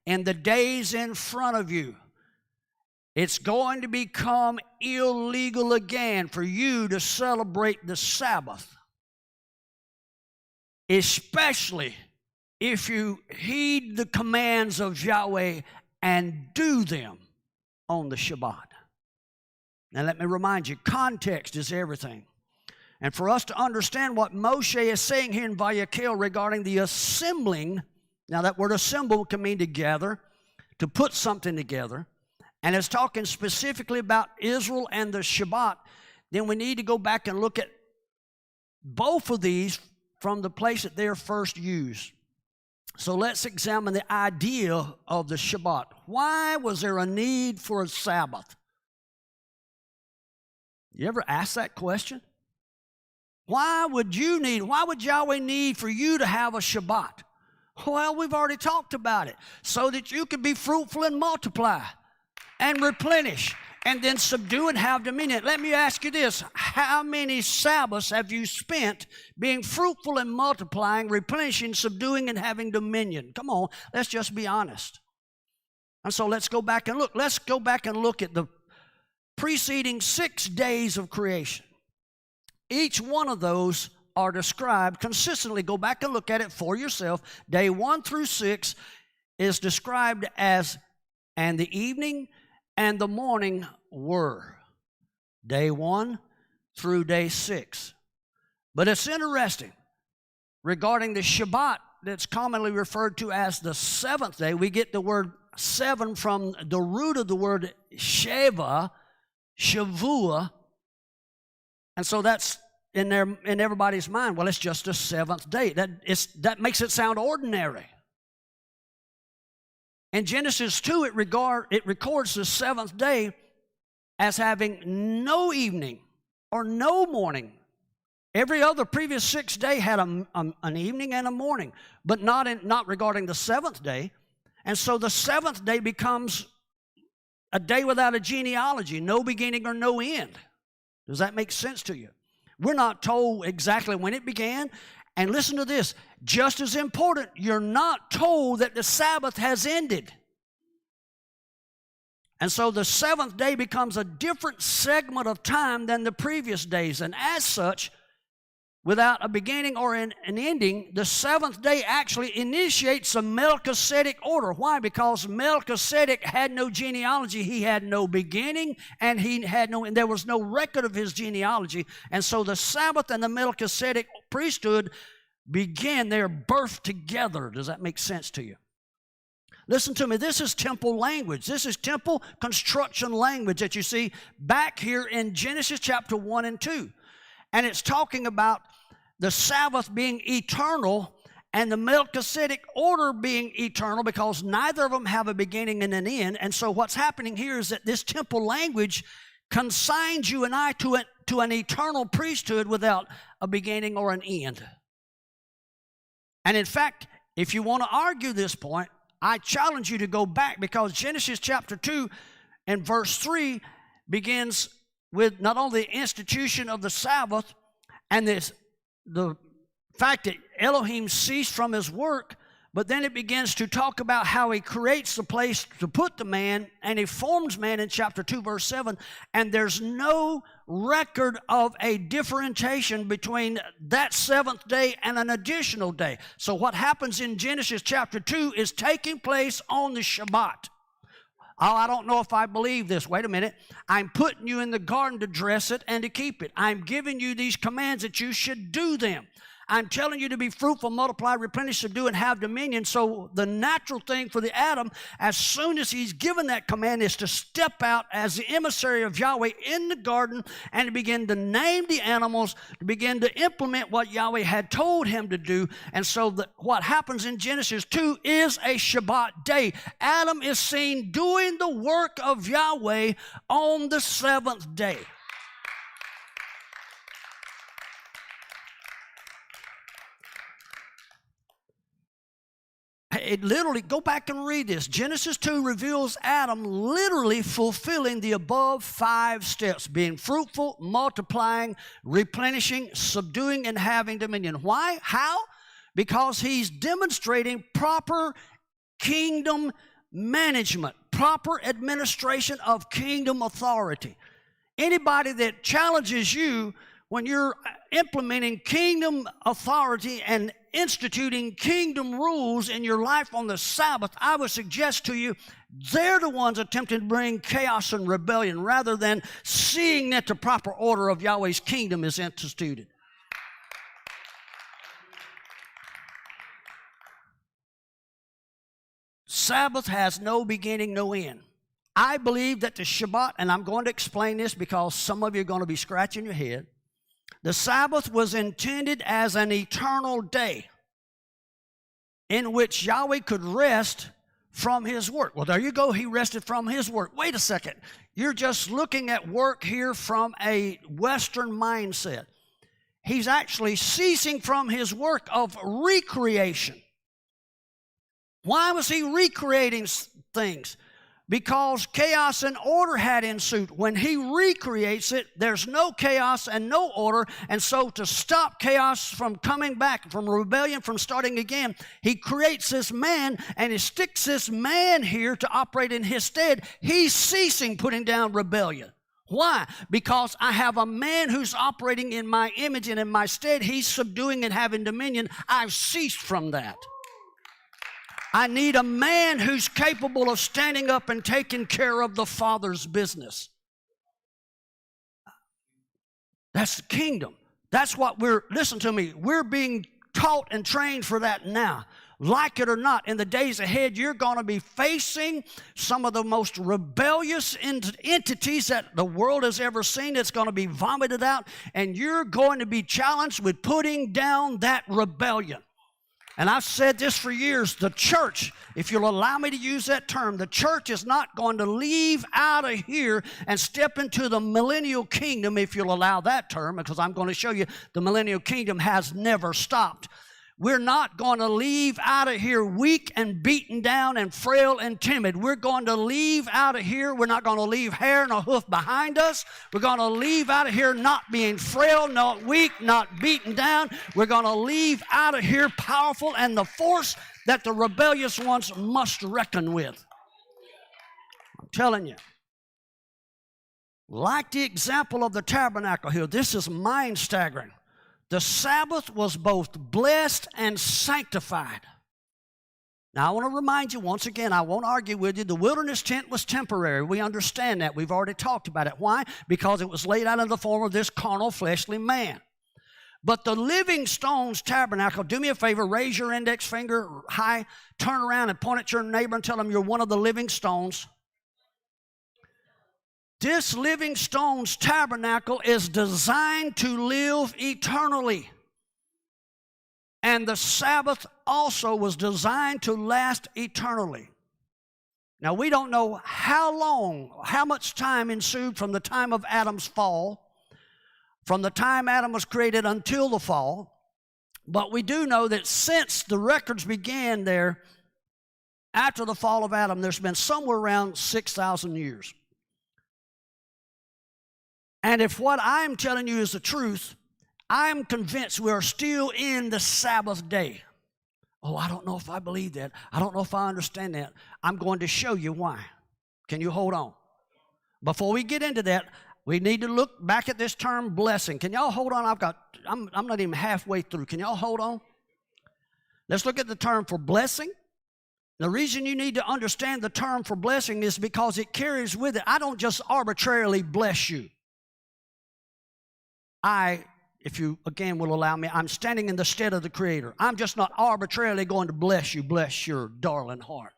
In the days in front of you, it's going to become illegal again for you to celebrate the Sabbath, especially if you heed the commands of Yahweh and do them on the Shabbat. Now let me remind you, context is everything. And for us to understand what Moshe is saying here in VaYachel regarding the assembling, now that word assemble can mean to gather, to put something together, and it's talking specifically about Israel and the Shabbat, then we need to go back and look at both of these from the place that they're first used. So let's examine the idea of the Shabbat. Why was there a need for a Sabbath? You ever ask that question? Why would Yahweh need for you to have a Shabbat? Well, we've already talked about it. So that you could be fruitful and multiply and replenish and then subdue and have dominion. Let me ask you this. How many Sabbaths have you spent being fruitful and multiplying, replenishing, subduing, and having dominion? Come on, let's just be honest. And so let's go back and look. Let's go back and look at the preceding 6 days of creation. Each one of those are described consistently. Go back and look at it for yourself. Day 1 through 6 is described as, and the evening and the morning were. Day 1 through day 6. But it's interesting. Regarding the Shabbat, that's commonly referred to as the seventh day, we get the word 7 from the root of the word Sheva, Shavua. And so that's in everybody's mind. Well, it's just a seventh day. That makes it sound ordinary. In Genesis 2, it records the seventh day as having no evening or no morning. Every other previous 6 days had an evening and a morning, but not regarding the seventh day. And so the seventh day becomes a day without a genealogy, no beginning or no end. Does that make sense to you? We're not told exactly when it began. And listen to this, just as important, you're not told that the Sabbath has ended. And so the seventh day becomes a different segment of time than the previous days. And as such, without a beginning or an ending, the seventh day actually initiates a Melchizedek order. Why? Because Melchizedek had no genealogy. He had no beginning, and there was no record of his genealogy. And so the Sabbath and the Melchizedek priesthood began their birth together. Does that make sense to you? Listen to me. This is temple language. This is temple construction language that you see back here in Genesis chapter 1 and 2. And it's talking about the Sabbath being eternal and the Melchizedek order being eternal, because neither of them have a beginning and an end. And so what's happening here is that this temple language consigns you and I to an eternal priesthood without a beginning or an end. And in fact, if you want to argue this point, I challenge you to go back, because Genesis chapter 2 and verse 3 begins with not only the institution of the Sabbath and the fact that Elohim ceased from his work, But then it begins to talk about how he creates the place to put the man, and he forms man in chapter 2, verse 7, and there's no record of a differentiation between that seventh day and an additional day. So what happens in Genesis chapter 2 is taking place on the Shabbat. Oh, I don't know if I believe this. Wait a minute. I'm putting you in the garden to dress it and to keep it. I'm giving you these commands that you should do them. I'm telling you to be fruitful, multiply, replenish, subdue, and have dominion. So the natural thing for the Adam, as soon as he's given that command, is to step out as the emissary of Yahweh in the garden and to begin to name the animals, to begin to implement what Yahweh had told him to do. And so what happens in Genesis 2 is a Shabbat day. Adam is seen doing the work of Yahweh on the seventh day. It literally, go back and read this. Genesis 2 reveals Adam literally fulfilling the above 5 steps, being fruitful, multiplying, replenishing, subduing, and having dominion. Why? How? Because he's demonstrating proper kingdom management, proper administration of kingdom authority. Anybody that challenges you when you're implementing kingdom authority and instituting kingdom rules in your life on the Sabbath, I would suggest to you, they're the ones attempting to bring chaos and rebellion rather than seeing that the proper order of Yahweh's kingdom is instituted. Sabbath has no beginning, no end. I believe that the Shabbat, and I'm going to explain this because some of you are going to be scratching your head, the Sabbath was intended as an eternal day in which Yahweh could rest from his work. Well, there you go. He rested from his work. Wait a second. You're just looking at work here from a Western mindset. He's actually ceasing from his work of recreation. Why was he recreating things? Because chaos and order had ensued. When he recreates it, there's no chaos and no order. And so to stop chaos from coming back, from rebellion, from starting again, he creates this man and he sticks this man here to operate in his stead. He's ceasing putting down rebellion. Why? Because I have a man who's operating in my image and in my stead. He's subduing and having dominion. I've ceased from that. I need a man who's capable of standing up and taking care of the Father's business. That's the kingdom. That's what listen to me, we're being taught and trained for that now. Like it or not, in the days ahead, you're going to be facing some of the most rebellious entities that the world has ever seen. It's going to be vomited out, and you're going to be challenged with putting down that rebellion. And I've said this for years, the church, if you'll allow me to use that term, the church is not going to leave out of here and step into the millennial kingdom, if you'll allow that term, because I'm going to show you the millennial kingdom has never stopped. We're not going to leave out of here weak and beaten down and frail and timid. We're going to leave out of here. We're not going to leave hair nor hoof behind us. We're going to leave out of here not being frail, not weak, not beaten down. We're going to leave out of here powerful and the force that the rebellious ones must reckon with. I'm telling you. Like the example of the tabernacle here, this is mind-staggering. The Sabbath was both blessed and sanctified. Now, I want to remind you once again, I won't argue with you, the wilderness tent was temporary. We understand that. We've already talked about it. Why? Because it was laid out in the form of this carnal, fleshly man. But the living stones tabernacle, do me a favor, raise your index finger high, turn around and point at your neighbor and tell them you're one of the living stones. This living stones tabernacle is designed to live eternally. And the Sabbath also was designed to last eternally. Now, we don't know how long, how much time ensued from the time of Adam's fall, from the time Adam was created until the fall. But we do know that since the records began there, after the fall of Adam, there's been somewhere around 6,000 years. And if what I'm telling you is the truth, I'm convinced we are still in the Sabbath day. Oh, I don't know if I believe that. I don't know if I understand that. I'm going to show you why. Can you hold on? Before we get into that, we need to look back at this term blessing. Can y'all hold on? I'm not even halfway through. Can y'all hold on? Let's look at the term for blessing. The reason you need to understand the term for blessing is because it carries with it. I don't just arbitrarily bless you. If you, again, will allow me, I'm standing in the stead of the Creator. I'm just not arbitrarily going to bless you, bless your darling heart.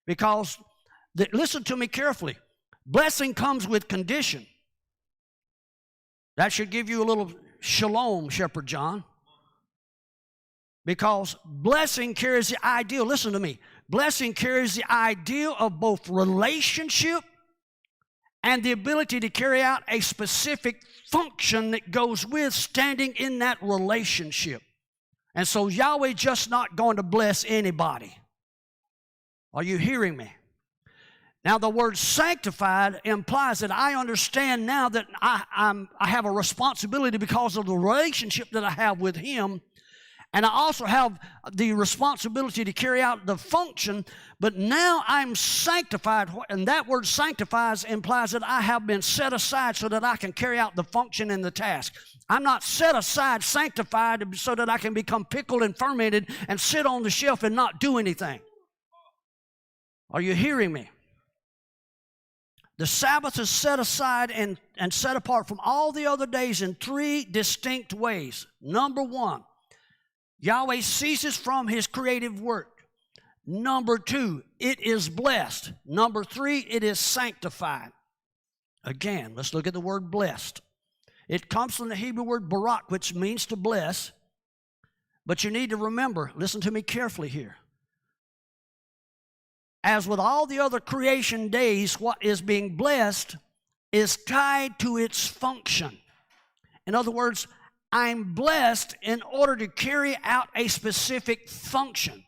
Because, listen to me carefully, blessing comes with condition. That should give you a little shalom, Shepherd John. Because blessing carries the ideal, listen to me, blessing carries the ideal of both relationship and the ability to carry out a specific function that goes with standing in that relationship. And so Yahweh just not going to bless anybody. Are you hearing me? Now the word sanctified implies that I understand now that I have a responsibility because of the relationship that I have with Him. And I also have the responsibility to carry out the function, but now I'm sanctified, and that word sanctifies implies that I have been set aside so that I can carry out the function and the task. I'm not set aside, sanctified, so that I can become pickled and fermented and sit on the shelf and not do anything. Are you hearing me? The Sabbath is set aside and set apart from all the other days in three distinct ways. Number one, Yahweh ceases from His creative work. Number two, it is blessed. Number three, it is sanctified. Again, let's look at the word blessed. It comes from the Hebrew word barak, which means to bless. But you need to remember, listen to me carefully here. As with all the other creation days, what is being blessed is tied to its function. In other words, I'm blessed in order to carry out a specific function.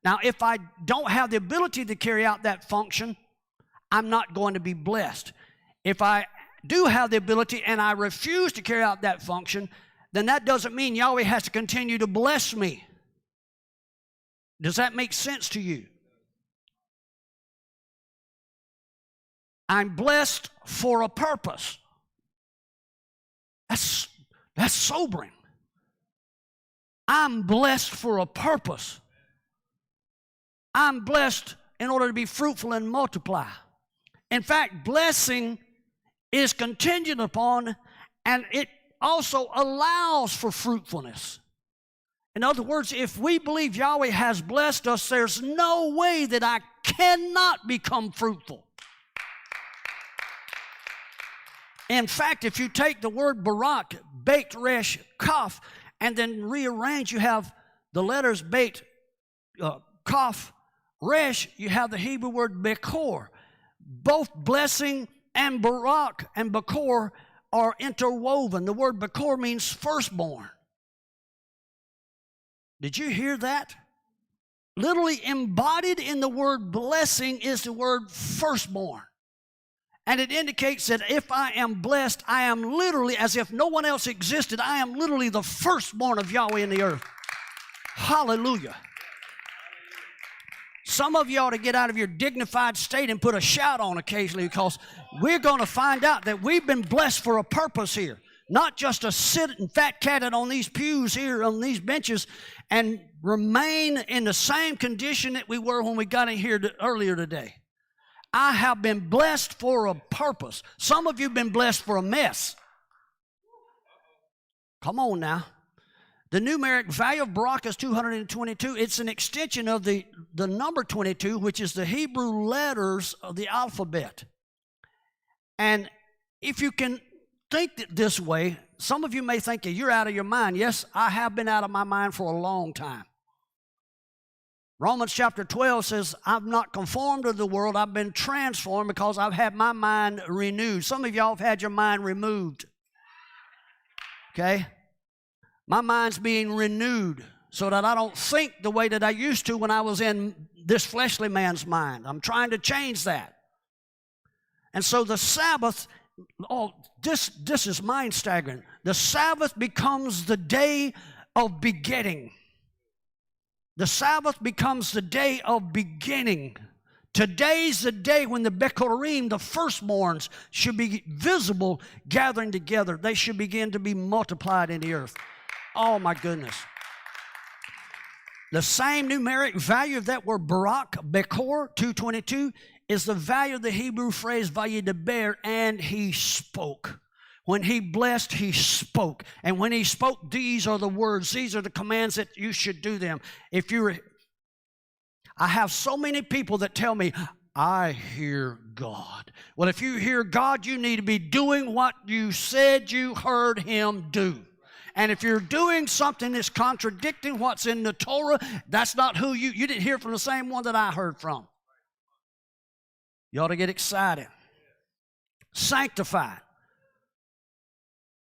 Now, if I don't have the ability to carry out that function, I'm not going to be blessed. If I do have the ability and I refuse to carry out that function, then that doesn't mean Yahweh has to continue to bless me. Does that make sense to you? I'm blessed for a purpose. That's sobering. I'm blessed for a purpose. I'm blessed in order to be fruitful and multiply. In fact, blessing is contingent upon, and it also allows for fruitfulness. In other words, if we believe Yahweh has blessed us, there's no way that I cannot become fruitful. In fact, if you take the word barak, beit, resh, kaf, and then rearrange, you have the letters beit, kaf, resh, you have the Hebrew word bekor. Both blessing and barak and bekor are interwoven. The word bekor means firstborn. Did you hear that? Literally embodied in the word blessing is the word firstborn. And it indicates that if I am blessed, I am literally, as if no one else existed, I am literally the firstborn of Yahweh in the earth. Hallelujah. Some of you ought to get out of your dignified state and put a shout on occasionally, because we're going to find out that we've been blessed for a purpose here. Not just to sit and fat-catted on these pews here, on these benches, and remain in the same condition that we were when we got in here earlier today. I have been blessed for a purpose. Some of you have been blessed for a mess. Come on now. The numeric value of barak is 222. It's an extension of the number 22, which is the Hebrew letters of the alphabet. And if you can think this way, some of you may think that you're out of your mind. Yes, I have been out of my mind for a long time. Romans chapter 12 says, I'm not conformed to the world, I've been transformed because I've had my mind renewed. Some of y'all have had your mind removed. Okay? My mind's being renewed so that I don't think the way that I used to when I was in this fleshly man's mind. I'm trying to change that. And so the Sabbath, this is mind-staggering. The Sabbath becomes the day of begetting. The Sabbath becomes the day of beginning. Today's the day when the Bekurim, the firstborns, should be visible gathering together. They should begin to be multiplied in the earth. Oh, my goodness. The same numeric value of that word Barak, Bekor, 222, is the value of the Hebrew phrase Vayidaber, and he spoke. When he blessed, he spoke. And when he spoke, these are the words, these are the commands that you should do them. I have so many people that tell me, I hear God. Well, if you hear God, you need to be doing what you said you heard him do. And if you're doing something that's contradicting what's in the Torah, that's not who you didn't hear from the same one that I heard from. You ought to get excited. Sanctified.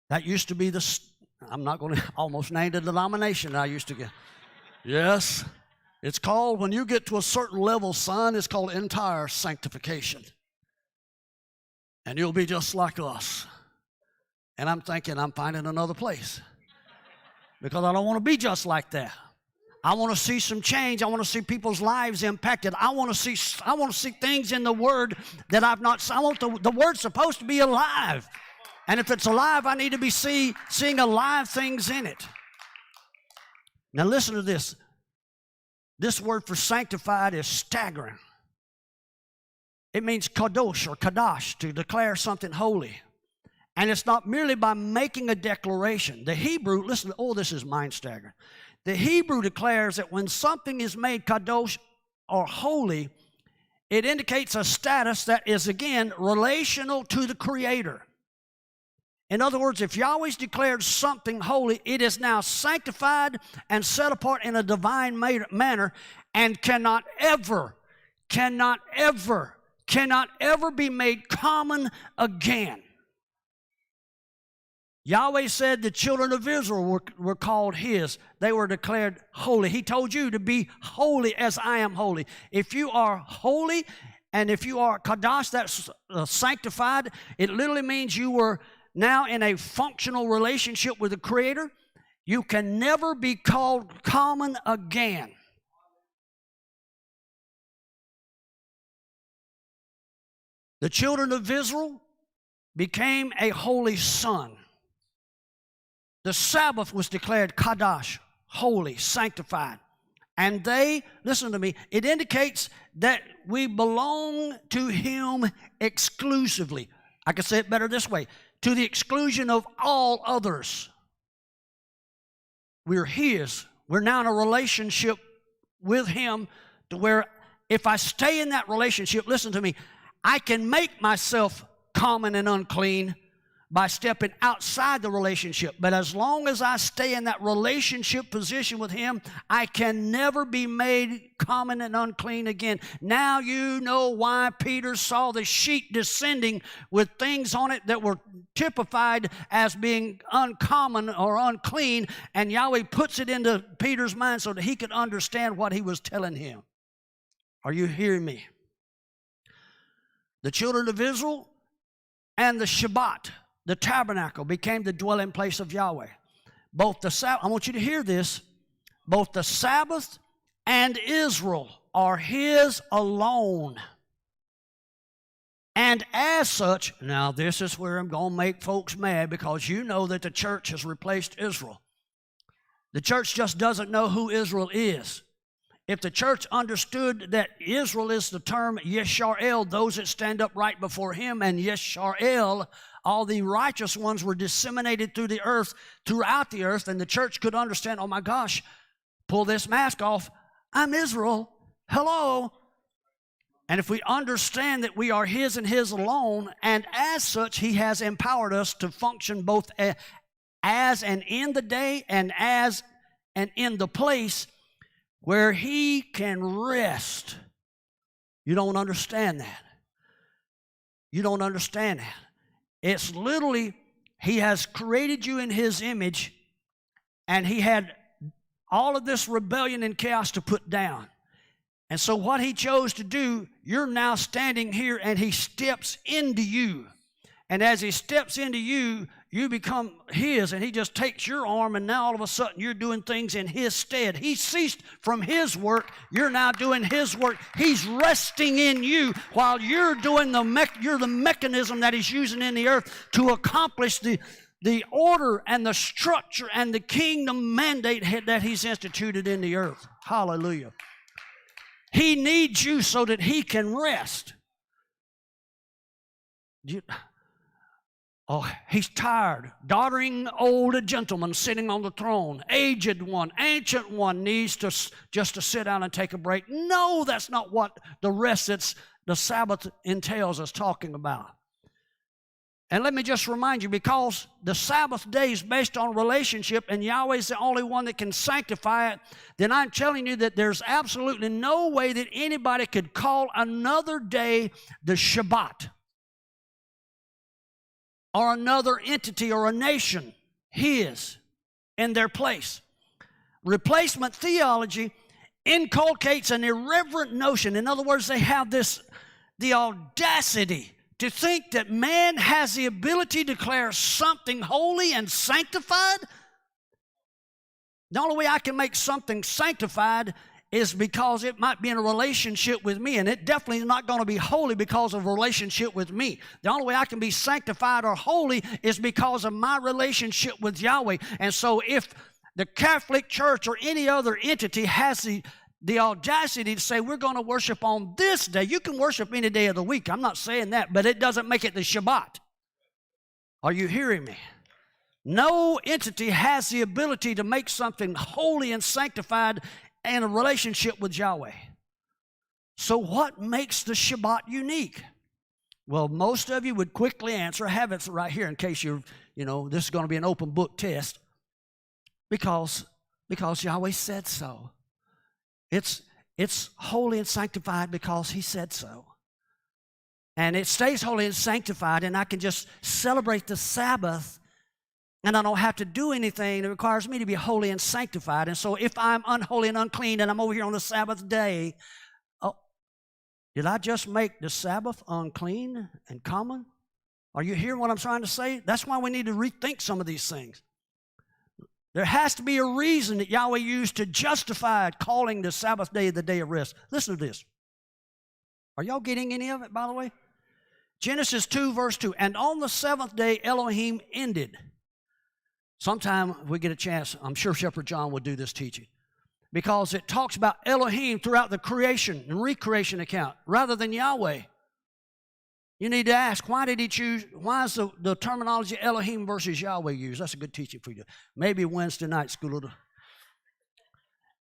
That used to be I'm not going to almost name the denomination I used to get. Yes, it's called, when you get to a certain level, son, it's called entire sanctification. And you'll be just like us. And I'm thinking I'm finding another place. Because I don't want to be just like that. I want to see some change. I want to see people's lives impacted. I want to see things in the Word that I've not seen. I want the Word's supposed to be alive. And if it's alive, I need to be seeing alive things in it. Now listen to this. This word for sanctified is staggering. It means kadosh or kadash, to declare something holy. And it's not merely by making a declaration. The Hebrew, listen, this is mind-staggering. The Hebrew declares that when something is made kadosh or holy, it indicates a status that is, again, relational to the Creator. In other words, if Yahweh's declared something holy, it is now sanctified and set apart in a divine manner and cannot ever be made common again. Yahweh said the children of Israel were called his. They were declared holy. He told you to be holy as I am holy. If you are holy and if you are kadash, that's sanctified, it literally means you were now in a functional relationship with the Creator. You can never be called common again. The children of Israel became a holy son. The Sabbath was declared kadash, holy, sanctified. And they, listen to me, it indicates that we belong to him exclusively. I can say it better this way, to the exclusion of all others. We're his. We're now in a relationship with him to where if I stay in that relationship, listen to me, I can make myself common and unclean by stepping outside the relationship. But as long as I stay in that relationship position with him, I can never be made common and unclean again. Now you know why Peter saw the sheet descending with things on it that were typified as being uncommon or unclean, and Yahweh puts it into Peter's mind so that he could understand what he was telling him. Are you hearing me? The children of Israel and the Shabbat, the tabernacle, became the dwelling place of Yahweh. I want you to hear this. Both the Sabbath and Israel are his alone. And as such, now this is where I'm going to make folks mad, because you know that the church has replaced Israel. The church just doesn't know who Israel is. If the church understood that Israel is the term Yesharel, those that stand up right before him, and Yesharel, all the righteous ones, were disseminated throughout the earth, and the church could understand, oh my gosh, pull this mask off, I'm Israel, hello. And if we understand that we are his and his alone, and as such, he has empowered us to function both as and in the day and as and in the place where he can rest. You don't understand that. You don't understand that. It's literally, he has created you in his image, and he had all of this rebellion and chaos to put down. And so what he chose to do, you're now standing here, and he steps into you. And as he steps into you, you become his, and he just takes your arm, and now all of a sudden you're doing things in his stead. He ceased from his work. You're now doing his work. He's resting in you while you're doing you're the mechanism that he's using in the earth to accomplish the order and the structure and the kingdom mandate that he's instituted in the earth. Hallelujah. He needs you so that he can rest. He's tired. Doddering old gentleman sitting on the throne. Aged one, ancient one needs just to sit down and take a break. No, that's not what the rest that's the Sabbath entails us talking about. And let me just remind you, because the Sabbath day is based on relationship and Yahweh is the only one that can sanctify it, then I'm telling you that there's absolutely no way that anybody could call another day the Shabbat, or another entity or a nation his in their place. Replacement theology inculcates an irreverent notion. In other words, they have the audacity to think that man has the ability to declare something holy and sanctified. The only way I can make something sanctified is because it might be in a relationship with me, and it definitely is not going to be holy because of a relationship with me. The only way I can be sanctified or holy is because of my relationship with Yahweh. And so if the Catholic Church or any other entity has the audacity to say we're going to worship on this day, you can worship any day of the week. I'm not saying that, but it doesn't make it the Shabbat. Are you hearing me? No entity has the ability to make something holy and sanctified in a relationship with Yahweh. So what makes the Shabbat unique? Well, most of you would quickly answer. I have it right here in case this is going to be an open book test. Because Yahweh said so. It's holy and sanctified because he said so. And it stays holy and sanctified, and I can just celebrate the Sabbath, and I don't have to do anything that requires me to be holy and sanctified. And so if I'm unholy and unclean and I'm over here on the Sabbath day, did I just make the Sabbath unclean and common? Are you hearing what I'm trying to say? That's why we need to rethink some of these things. There has to be a reason that Yahweh used to justify calling the Sabbath day the day of rest. Listen to this. Are y'all getting any of it, by the way? Genesis 2, verse 2. And on the seventh day, Elohim ended. Sometime if we get a chance, I'm sure Shepherd John will do this teaching, because it talks about Elohim throughout the creation and recreation account rather than Yahweh. You need to ask, why did he choose, why is the terminology Elohim versus Yahweh used? That's a good teaching for you. Maybe Wednesday night school.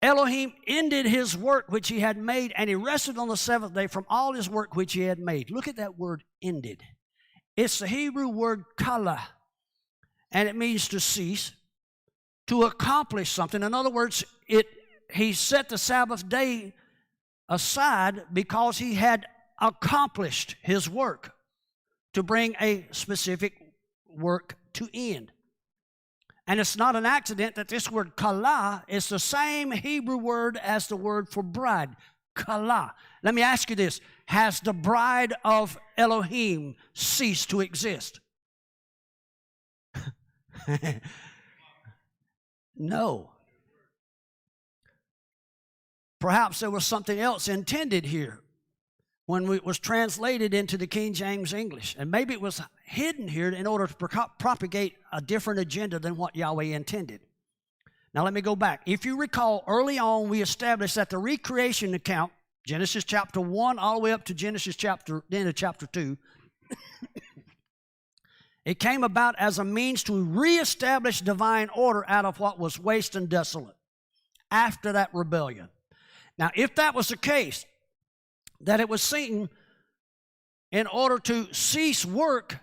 Elohim ended his work which he had made, and he rested on the seventh day from all his work which he had made. Look at that word, ended. It's the Hebrew word kala, and it means to cease, to accomplish something. In other words, he set the Sabbath day aside because he had accomplished his work to bring a specific work to end. And it's not an accident that this word kala is the same Hebrew word as the word for bride, kala. Let me ask you this. Has the bride of Elohim ceased to exist? No. Perhaps there was something else intended here when it was translated into the King James English. And maybe it was hidden here in order to propagate a different agenda than what Yahweh intended. Now let me go back. If you recall, early on we established that the recreation account, Genesis chapter 1 all the way up to Genesis chapter 2, it came about as a means to reestablish divine order out of what was waste and desolate after that rebellion. Now, if that was the case, that it was seen in order to cease work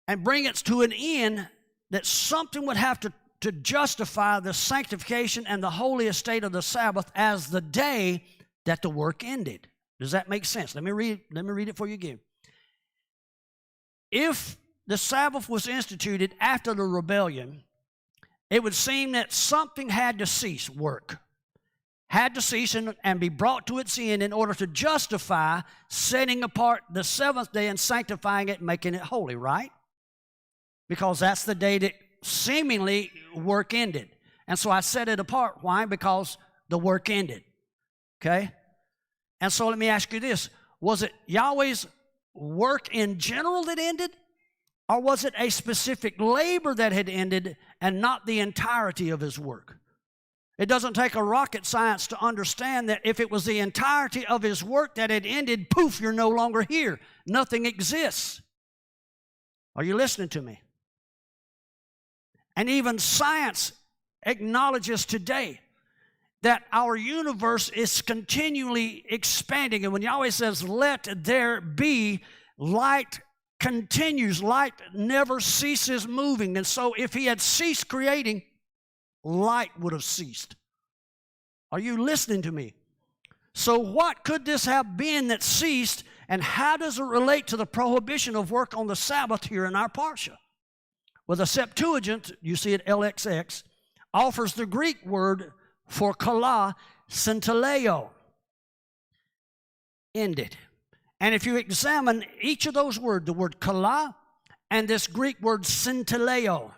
and bring it to an end, that something would have to justify the sanctification and the holy estate of the Sabbath as the day that the work ended. Does that make sense? Let me read it for you again. If the Sabbath was instituted after the rebellion, it would seem that something had to cease work, had to cease and be brought to its end in order to justify setting apart the seventh day and sanctifying it and making it holy, right? Because that's the day that seemingly work ended. And so I set it apart. Why? Because the work ended. Okay? And so let me ask you this. Was it Yahweh's work in general that ended? Or was it a specific labor that had ended and not the entirety of his work? It doesn't take a rocket science to understand that if it was the entirety of his work that had ended, poof, you're no longer here. Nothing exists. Are you listening to me? And even science acknowledges today that our universe is continually expanding. And when Yahweh says, let there be, light continues. Light never ceases moving. And so if he had ceased creating, light would have ceased. Are you listening to me? So what could this have been that ceased, and how does it relate to the prohibition of work on the Sabbath here in our Parsha? Well, the Septuagint, you see it LXX, offers the Greek word for kala, synteleo, ended. And if you examine each of those words, the word kala and this Greek word synteleo,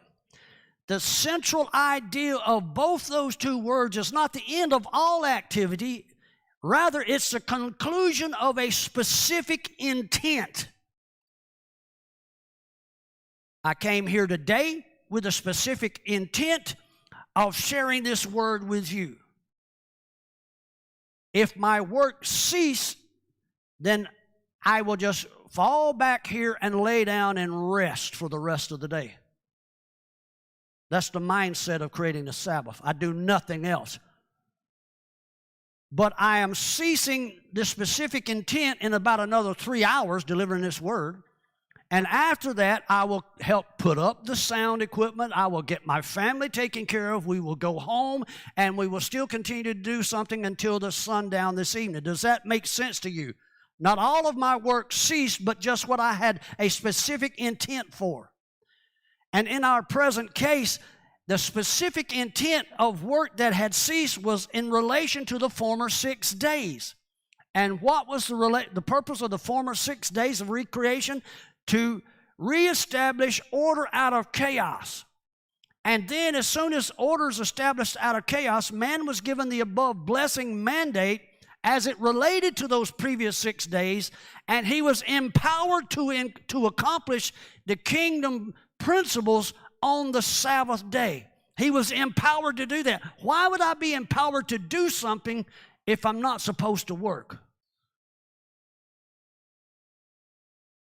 the central idea of both those two words is not the end of all activity. Rather, it's the conclusion of a specific intent. I came here today with a specific intent of sharing this word with you. If my work cease, then I will just fall back here and lay down and rest for the rest of the day. That's the mindset of creating the Sabbath. I do nothing else. But I am ceasing this specific intent in about another 3 hours delivering this word. And after that, I will help put up the sound equipment. I will get my family taken care of. We will go home, and we will still continue to do something until the sundown this evening. Does that make sense to you? Not all of my work ceased, but just what I had a specific intent for. And in our present case, the specific intent of work that had ceased was in relation to the former 6 days. And what was the purpose of the former 6 days of recreation? To reestablish order out of chaos. And then as soon as order is established out of chaos, man was given the above blessing mandate as it related to those previous 6 days, and he was empowered to accomplish the kingdom principles on the Sabbath day. He was empowered to do that. Why would I be empowered to do something if I'm not supposed to work?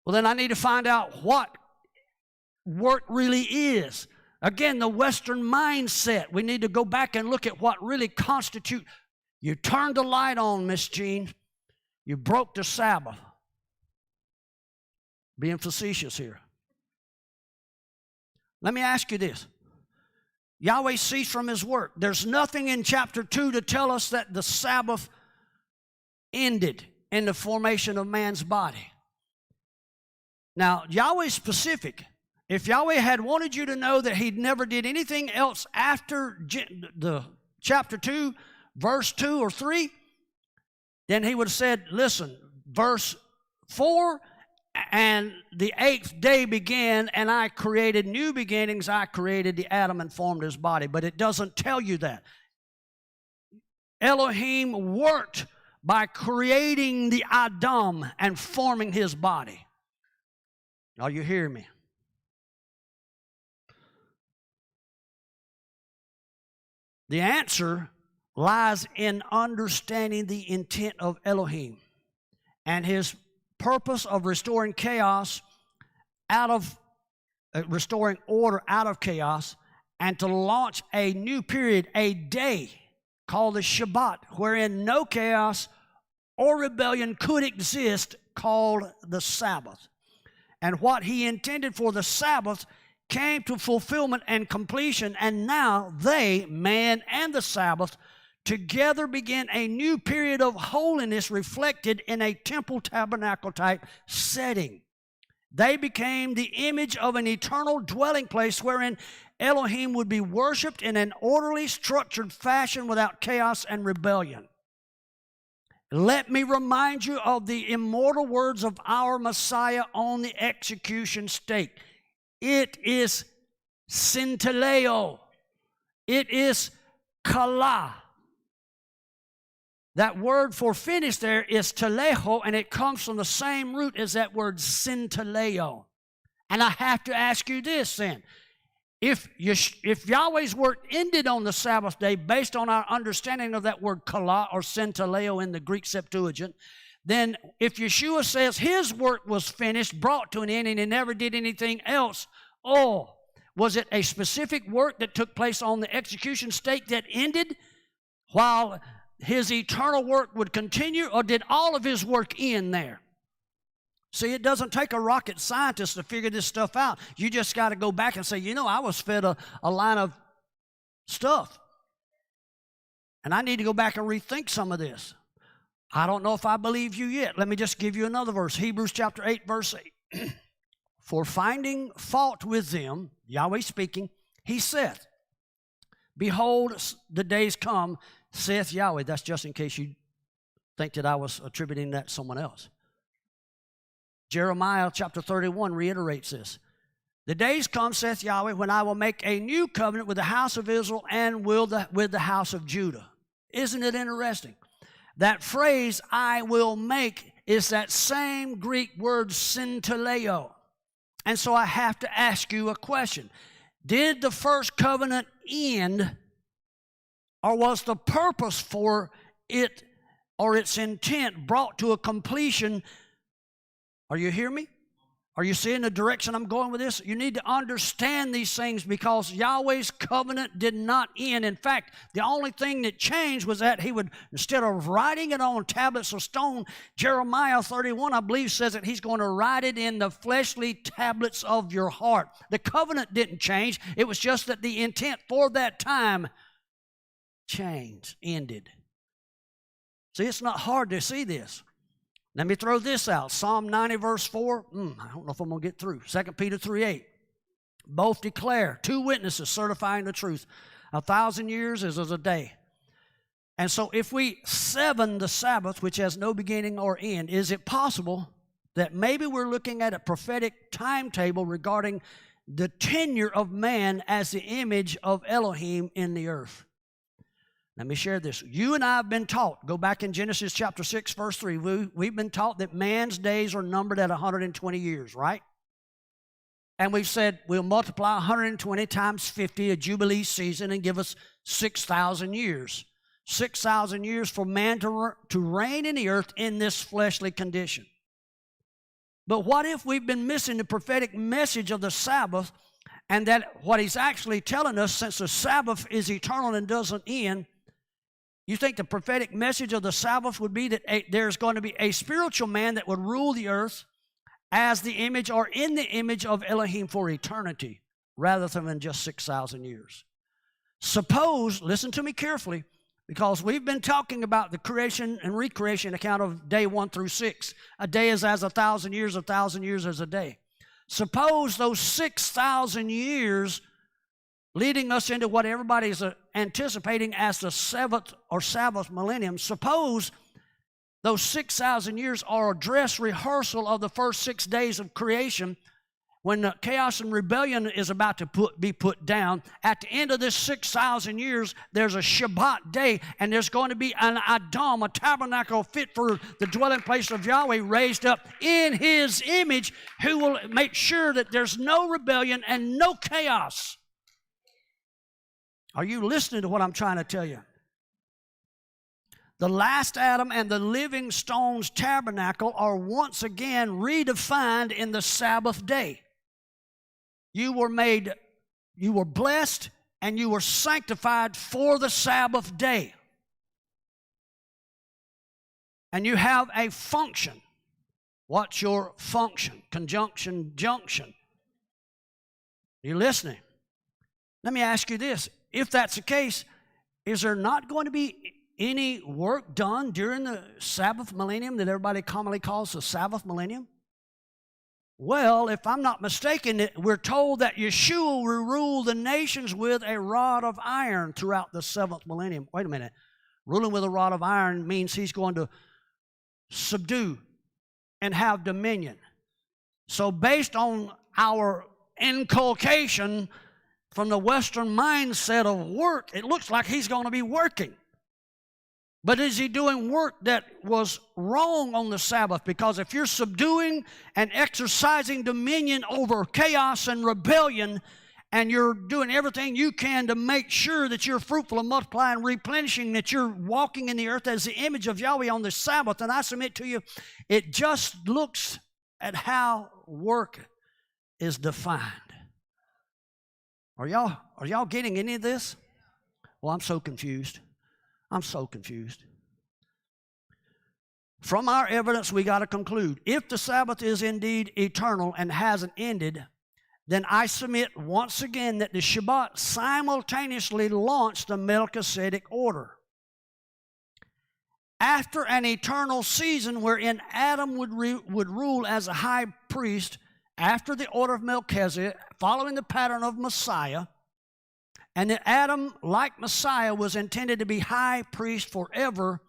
Well, then I need to find out what work really is. Again, the Western mindset. We need to go back and look at what really constitutes. You turned the light on, Miss Jean. You broke the Sabbath. Being facetious here. Let me ask you this. Yahweh ceased from his work. There's nothing in chapter 2 to tell us that the Sabbath ended in the formation of man's body. Now, Yahweh's specific. If Yahweh had wanted you to know that he never did anything else after the chapter 2, verse 2 or 3, then he would have said, listen, verse 4, and the 8th day began, and I created new beginnings. I created the Adam and formed his body. But it doesn't tell you that. Elohim worked by creating the Adam and forming his body. Are you hearing me? The answer lies in understanding the intent of Elohim and his purpose of restoring chaos restoring order out of chaos, and to launch a new period, a day called the Shabbat, wherein no chaos or rebellion could exist, called the Sabbath. And what he intended for the Sabbath came to fulfillment and completion, and now they, man and the Sabbath, together begin a new period of holiness reflected in a temple tabernacle type setting. They became the image of an eternal dwelling place wherein Elohim would be worshiped in an orderly, structured fashion without chaos and rebellion. Let me remind you of the immortal words of our Messiah on the execution stake. It is synteleo. It is kala. That word for finish there is teleho, and it comes from the same root as that word synteleo. And I have to ask you this then. If Yahweh's work ended on the Sabbath day, based on our understanding of that word kala or synteleo in the Greek Septuagint, then if Yeshua says his work was finished, brought to an end, and he never did anything else, was it a specific work that took place on the execution stake that ended while his eternal work would continue, or did all of his work end there? See, it doesn't take a rocket scientist to figure this stuff out. You just got to go back and say, I was fed a line of stuff, and I need to go back and rethink some of this. I don't know if I believe you yet. Let me just give you another verse. Hebrews chapter 8, verse 8. For finding fault with them, Yahweh speaking, he saith, behold, the days come, saith Yahweh. That's just in case you think that I was attributing that to someone else. Jeremiah chapter 31 reiterates this. The days come, saith Yahweh, when I will make a new covenant with the house of Israel and with the house of Judah. Isn't it interesting? That phrase, I will make, is that same Greek word synteleo. And so I have to ask you a question. Did the first covenant end, or was the purpose for it or its intent brought to a completion? Are you hearing me? Are you seeing the direction I'm going with this? You need to understand these things, because Yahweh's covenant did not end. In fact, the only thing that changed was that he would, instead of writing it on tablets of stone, Jeremiah 31, I believe, says that he's going to write it in the fleshly tablets of your heart. The covenant didn't change. It was just that the intent for that time changed, ended. See, it's not hard to see this. Let me throw this out. Psalm 90 verse 4. I don't know if I'm going to get through. 2 Peter 3:8. Both declare, two witnesses certifying the truth. 1,000 years is as a day. And so if we seven the Sabbath, which has no beginning or end, is it possible that maybe we're looking at a prophetic timetable regarding the tenure of man as the image of Elohim in the earth? Let me share this. You and I have been taught, go back in Genesis chapter 6, verse 3, we've been taught that man's days are numbered at 120 years, right? And we've said we'll multiply 120 times 50, a Jubilee season, and give us 6,000 years. 6,000 years for man to reign in the earth in this fleshly condition. But what if we've been missing the prophetic message of the Sabbath, and that what he's actually telling us, since the Sabbath is eternal and doesn't end, you think the prophetic message of the Sabbath would be that there's going to be a spiritual man that would rule the earth as the image or in the image of Elohim for eternity, rather than just 6,000 years. Suppose, listen to me carefully, because we've been talking about the creation and recreation account of day 1 through 6. A day is as 1,000 years, 1,000 years as a day. Suppose those 6,000 years leading us into what everybody's anticipating as the seventh or Sabbath millennium. Suppose those 6,000 years are a dress rehearsal of the first 6 days of creation, when the chaos and rebellion is about to be put down. At the end of this 6,000 years, there's a Shabbat day, and there's going to be an Adam, a tabernacle fit for the dwelling place of Yahweh, raised up in his image, who will make sure that there's no rebellion and no chaos. Are you listening to what I'm trying to tell you? The last Adam and the living stones tabernacle are once again redefined in the Sabbath day. You were blessed, and you were sanctified for the Sabbath day. And you have a function. What's your function? Conjunction, junction. Are you listening? Let me ask you this. If that's the case, is there not going to be any work done during the Sabbath millennium that everybody commonly calls the Sabbath millennium? Well, if I'm not mistaken, we're told that Yeshua will rule the nations with a rod of iron throughout the 7th millennium. Wait a minute. Ruling with a rod of iron means he's going to subdue and have dominion. So based on our inculcation from the Western mindset of work, it looks like he's going to be working. But is he doing work that was wrong on the Sabbath? Because if you're subduing and exercising dominion over chaos and rebellion, and you're doing everything you can to make sure that you're fruitful and multiplying and replenishing, that you're walking in the earth as the image of Yahweh on the Sabbath, and I submit to you, it just looks at how work is defined. Are y'all getting any of this? Well, I'm so confused. I'm so confused. From our evidence, we got to conclude, if the Sabbath is indeed eternal and hasn't ended, then I submit once again that the Shabbat simultaneously launched the Melchizedek order. After an eternal season wherein Adam would rule as a high priest after the order of Melchizedek, following the pattern of Messiah, and that Adam, like Messiah, was intended to be high priest forever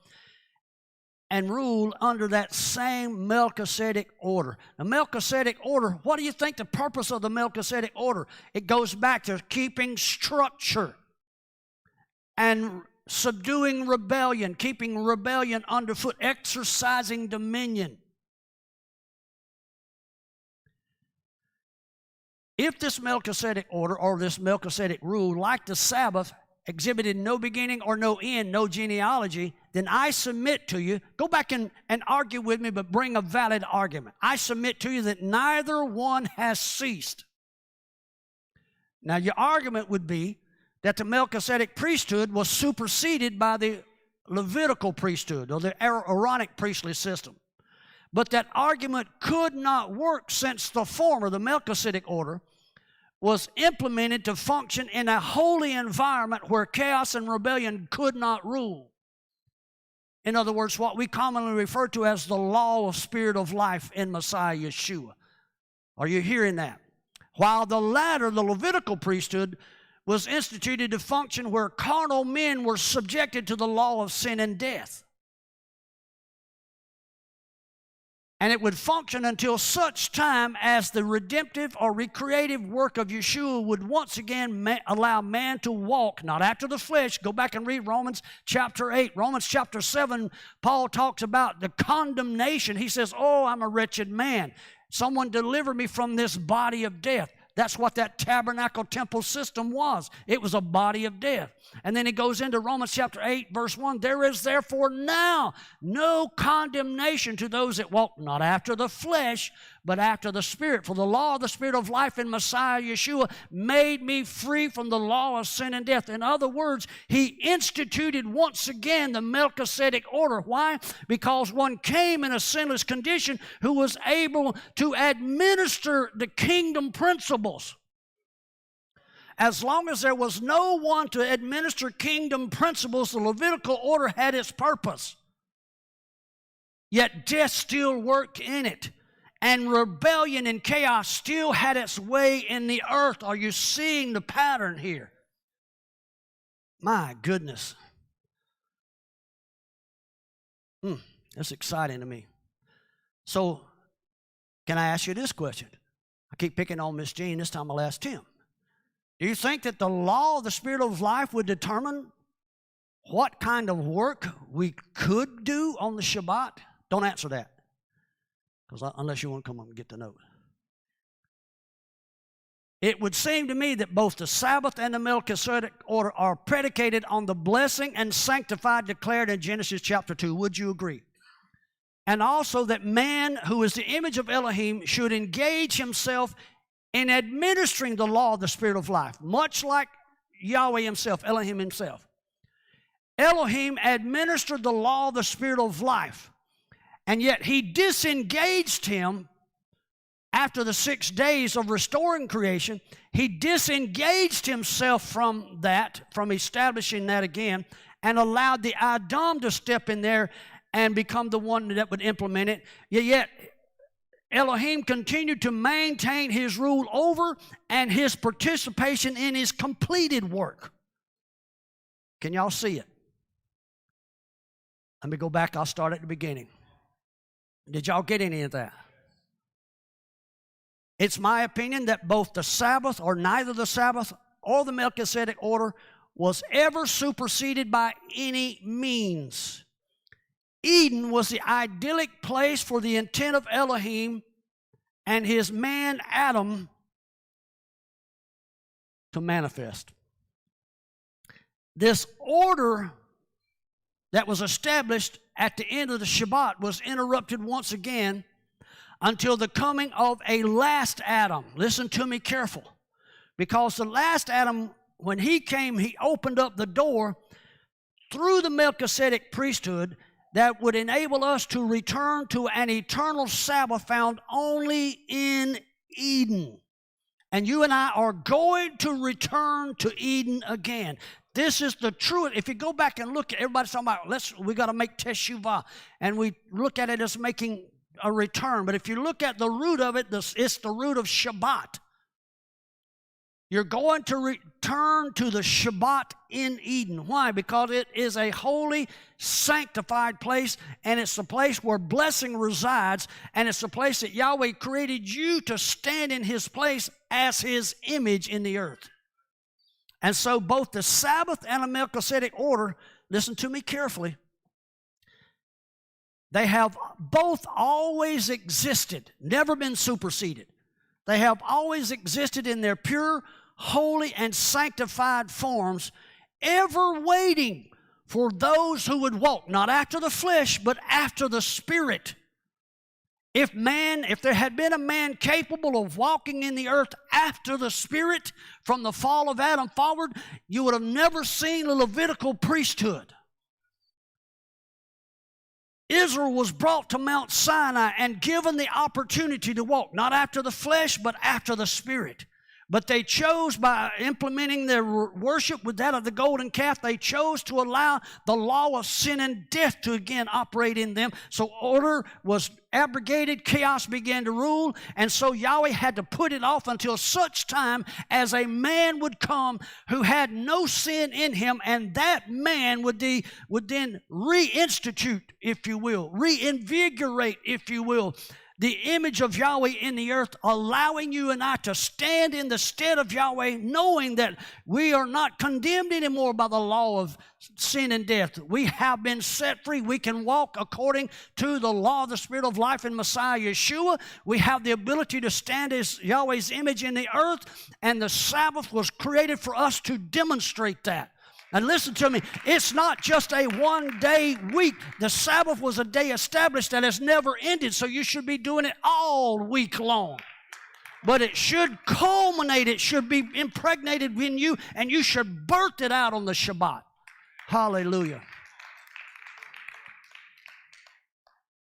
and rule under that same Melchizedek order. The Melchizedek order, what do you think the purpose of the Melchizedek order? It goes back to keeping structure and subduing rebellion, keeping rebellion underfoot, exercising dominion. If this Melchizedek order or this Melchizedek rule, like the Sabbath, exhibited no beginning or no end, no genealogy, then I submit to you, go back and argue with me, but bring a valid argument. I submit to you that neither one has ceased. Now, your argument would be that the Melchizedek priesthood was superseded by the Levitical priesthood or the Aaronic priestly system. But that argument could not work since the former, the Melchizedek order, was implemented to function in a holy environment where chaos and rebellion could not rule. In other words, what we commonly refer to as the law of spirit of life in Messiah Yeshua. Are you hearing that? While the latter, the Levitical priesthood, was instituted to function where carnal men were subjected to the law of sin and death. And it would function until such time as the redemptive or recreative work of Yeshua would once again allow man to walk, not after the flesh. Go back and read Romans chapter 8. Romans chapter 7, Paul talks about the condemnation. He says, oh, I'm a wretched man. Someone deliver me from this body of death. That's what that tabernacle temple system was. It was a body of death. And then he goes into Romans chapter 8, verse 1. There is therefore now no condemnation to those that walk not after the flesh, but after the Spirit. For the law of the Spirit of life in Messiah Yeshua made me free from the law of sin and death. In other words, he instituted once again the Melchizedek order. Why? Because one came in a sinless condition who was able to administer the kingdom principles. As long as there was no one to administer kingdom principles, the Levitical order had its purpose. Yet death still worked in it. And rebellion and chaos still had its way in the earth. Are you seeing the pattern here? My goodness. That's exciting to me. So, can I ask you this question? I keep picking on Miss Jean. This time I'll ask Tim. Do you think that the law of the Spirit of life would determine what kind of work we could do on the Shabbat? Don't answer that, unless you want to come up and get the note. It would seem to me that both the Sabbath and the Melchizedek order are predicated on the blessing and sanctified declared in Genesis chapter 2. Would you agree? And also that man, who is the image of Elohim, should engage himself in administering the law of the Spirit of life, much like Yahweh himself, Elohim himself. Elohim administered the law of the Spirit of life, and yet he disengaged him after the 6 days of restoring creation. He disengaged himself from that, from establishing that again, and allowed the Adam to step in there and become the one that would implement it. Yet Elohim continued to maintain his rule over and his participation in his completed work. Can y'all see it? Let me go back. I'll start at the beginning. Did y'all get any of that? It's my opinion that both the Sabbath, or neither the Sabbath or the Melchizedek order, was ever superseded by any means. Eden was the idyllic place for the intent of Elohim and his man Adam to manifest. This order that was established at the end of the Shabbat was interrupted once again until the coming of a last Adam. Listen to me careful. Because the last Adam, when he came, he opened up the door through the Melchizedek priesthood that would enable us to return to an eternal Sabbath found only in Eden. And you and I are going to return to Eden again. This is the truth. If you go back and look at, everybody's talking about, we got to make teshuvah, and we look at it as making a return. But if you look at the root of it, it's the root of Shabbat. You're going to return to the Shabbat in Eden. Why? Because it is a holy, sanctified place, and it's the place where blessing resides, and it's the place that Yahweh created you to stand in his place as his image in the earth. And so both the Sabbath and the Melchizedek order, listen to me carefully, they have both always existed, never been superseded. They have always existed in their pure, holy, and sanctified forms, ever waiting for those who would walk, not after the flesh, but after the Spirit. If there had been a man capable of walking in the earth after the Spirit from the fall of Adam forward, you would have never seen the Levitical priesthood. Israel was brought to Mount Sinai and given the opportunity to walk, not after the flesh, but after the Spirit. But they chose, by implementing their worship with that of the golden calf, they chose to allow the law of sin and death to again operate in them. So order was abrogated, chaos began to rule, and so Yahweh had to put it off until such time as a man would come who had no sin in him, and that man would then reinstitute, if you will, reinvigorate, if you will, the image of Yahweh in the earth, allowing you and I to stand in the stead of Yahweh, knowing that we are not condemned anymore by the law of sin and death. We have been set free. We can walk according to the law of the Spirit of life in Messiah Yeshua. We have the ability to stand as Yahweh's image in the earth, and the Sabbath was created for us to demonstrate that. And listen to me, it's not just a one-day week. The Sabbath was a day established that has never ended, so you should be doing it all week long. But it should culminate, it should be impregnated in you, and you should birth it out on the Shabbat. Hallelujah.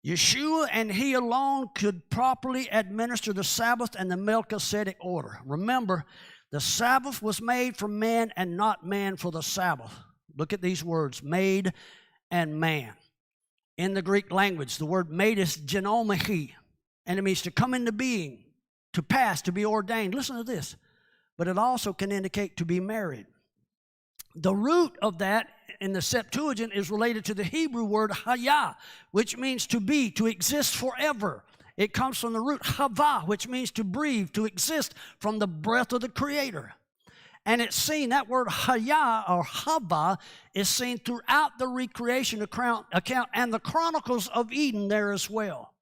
Yeshua and he alone could properly administer the Sabbath and the Melchizedek order. Remember, the Sabbath was made for man and not man for the Sabbath. Look at these words, made and man. In the Greek language, the word made is genomechi, and it means to come into being, to pass, to be ordained. Listen to this. But it also can indicate to be married. The root of that in the Septuagint is related to the Hebrew word hayah, which means to be, to exist forever. It comes from the root hava, which means to breathe, to exist from the breath of the Creator. And it's seen, that word hayah or hava is seen throughout the recreation account and the Chronicles of Eden there as well.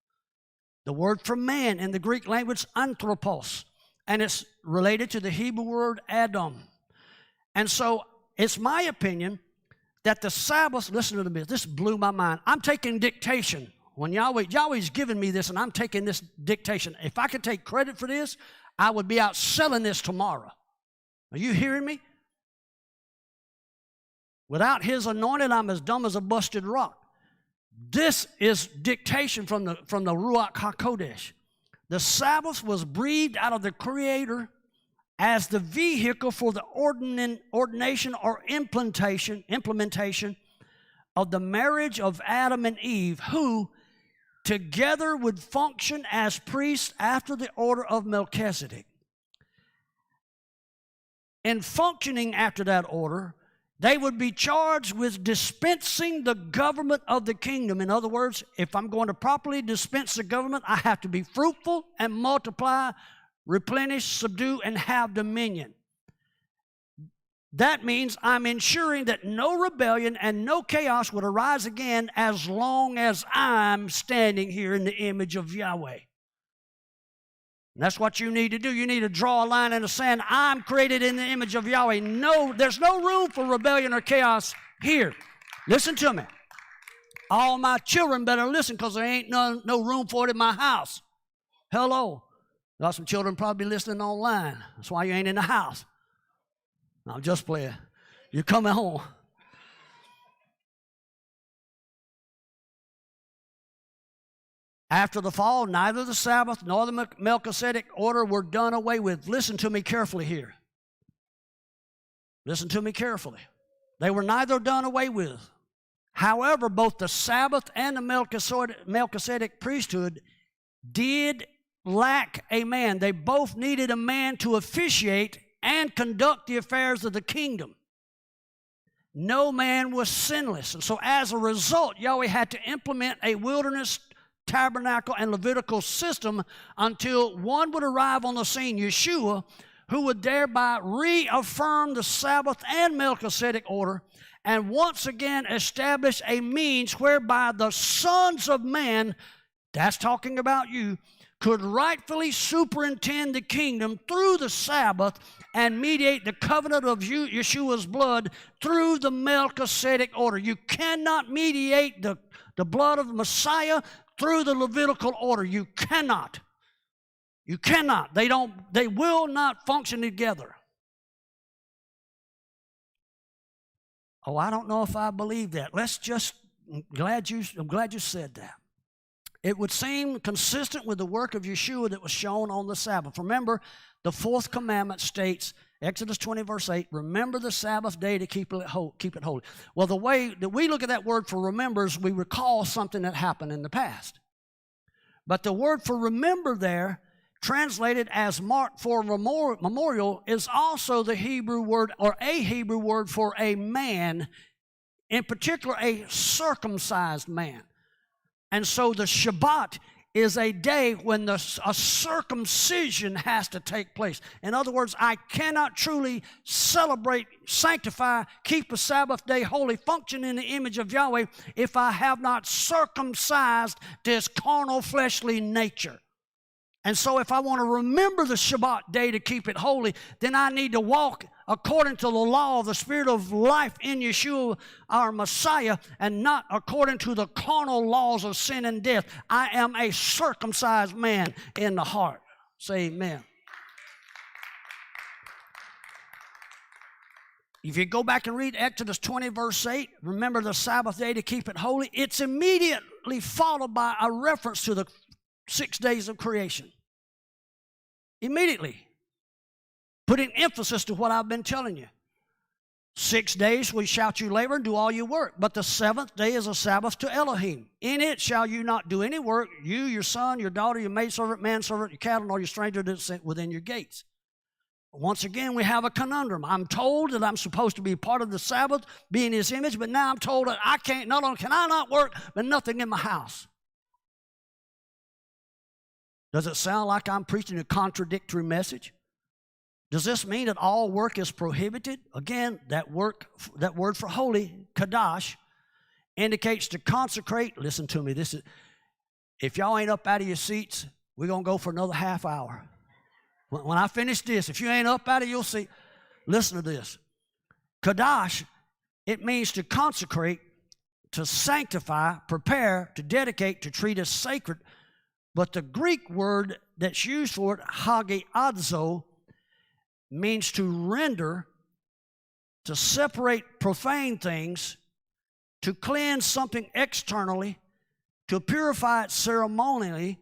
The word for man in the Greek language, anthropos, and it's related to the Hebrew word Adam. And so it's my opinion that the Sabbath, listen to me, this blew my mind. I'm taking dictation. When Yahweh's given me this, and I'm taking this dictation. If I could take credit for this, I would be out selling this tomorrow. Are you hearing me? Without his anointing, I'm as dumb as a busted rock. This is dictation from the Ruach HaKodesh. The Sabbath was breathed out of the Creator as the vehicle for the ordination or implementation of the marriage of Adam and Eve, who together would function as priests after the order of Melchizedek. In functioning after that order, they would be charged with dispensing the government of the kingdom. In other words, if I'm going to properly dispense the government, I have to be fruitful and multiply, replenish, subdue, and have dominion. That means I'm ensuring that no rebellion and no chaos would arise again as long as I'm standing here in the image of Yahweh. And that's what you need to do. You need to draw a line in the sand. I'm created in the image of Yahweh. No, there's no room for rebellion or chaos here. Listen to me. All my children better listen, because there ain't no room for it in my house. Hello. Got some children probably listening online. That's why you ain't in the house. I'm just playing. You're coming home. After the fall, neither the Sabbath nor the Melchizedek order were done away with. Listen to me carefully here. Listen to me carefully. They were neither done away with. However, both the Sabbath and the Melchizedek priesthood did lack a man. They both needed a man to officiate and conduct the affairs of the kingdom. No man was sinless. And so as a result, Yahweh had to implement a wilderness tabernacle and Levitical system until one would arrive on the scene, Yeshua, who would thereby reaffirm the Sabbath and Melchizedek order and once again establish a means whereby the sons of man, that's talking about you, could rightfully superintend the kingdom through the Sabbath and mediate the covenant of Yeshua's blood through the Melchizedek order. You cannot mediate the blood of the Messiah through the Levitical order. You cannot. You cannot. They will not function together. Oh, I don't know if I believe that. I'm glad you said that. It would seem consistent with the work of Yeshua that was shown on the Sabbath. Remember, the fourth commandment states, Exodus 20, verse 8, remember the Sabbath day to keep it holy. Well, the way that we look at that word for remember is we recall something that happened in the past. But the word for remember there, translated as mark for memorial, is also the Hebrew word, or a Hebrew word for a man, in particular a circumcised man. And so the Shabbat is a day when a circumcision has to take place. In other words, I cannot truly celebrate, sanctify, keep a Sabbath day holy, function in the image of Yahweh if I have not circumcised this carnal, fleshly nature. And so if I want to remember the Shabbat day to keep it holy, then I need to walk according to the law of the Spirit of life in Yeshua, our Messiah, and not according to the carnal laws of sin and death. I am a circumcised man in the heart. Say amen. If you go back and read Exodus 20, verse 8, remember the Sabbath day to keep it holy, it's immediately followed by a reference to the 6 days of creation. Immediately. Putting emphasis to what I've been telling you. 6 days we shall you labor and do all your work. But the seventh day is a Sabbath to Elohim. In it shall you not do any work, you, your son, your daughter, your maidservant, manservant, your cattle, nor your stranger that's within your gates. Once again, we have a conundrum. I'm told that I'm supposed to be part of the Sabbath, be in His image, but now I'm told that I can't, not only can I not work, but nothing in my house. Does it sound like I'm preaching a contradictory message? Does this mean that all work is prohibited? Again, that word for holy, kadash, indicates to consecrate. Listen to me. If y'all ain't up out of your seats, we're going to go for another half hour. When I finish this, if you ain't up out of your seat, listen to this. Kadash, it means to consecrate, to sanctify, prepare, to dedicate, to treat as sacred. But the Greek word that's used for it, hagiadzo, means to render, to separate profane things, to cleanse something externally, to purify it ceremonially,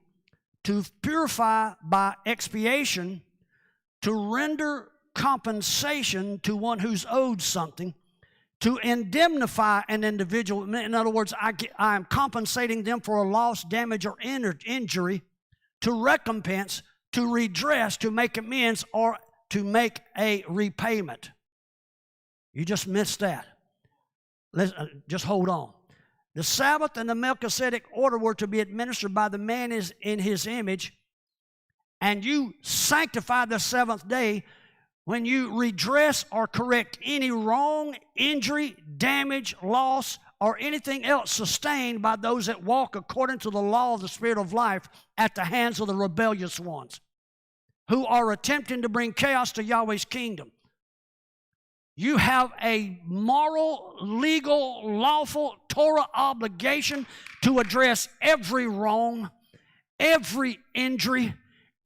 to purify by expiation, to render compensation to one who's owed something, to indemnify an individual. In other words, I am compensating them for a loss, damage, or injury, to recompense, to redress, to make amends, or to make a repayment. You just missed that. Just hold on. The Sabbath and the Melchizedek order were to be administered by the man in his image, and you sanctify the seventh day when you redress or correct any wrong, injury, damage, loss, or anything else sustained by those that walk according to the law of the Spirit of life at the hands of the rebellious ones who are attempting to bring chaos to Yahweh's kingdom. You have a moral, legal, lawful Torah obligation to address every wrong, every injury,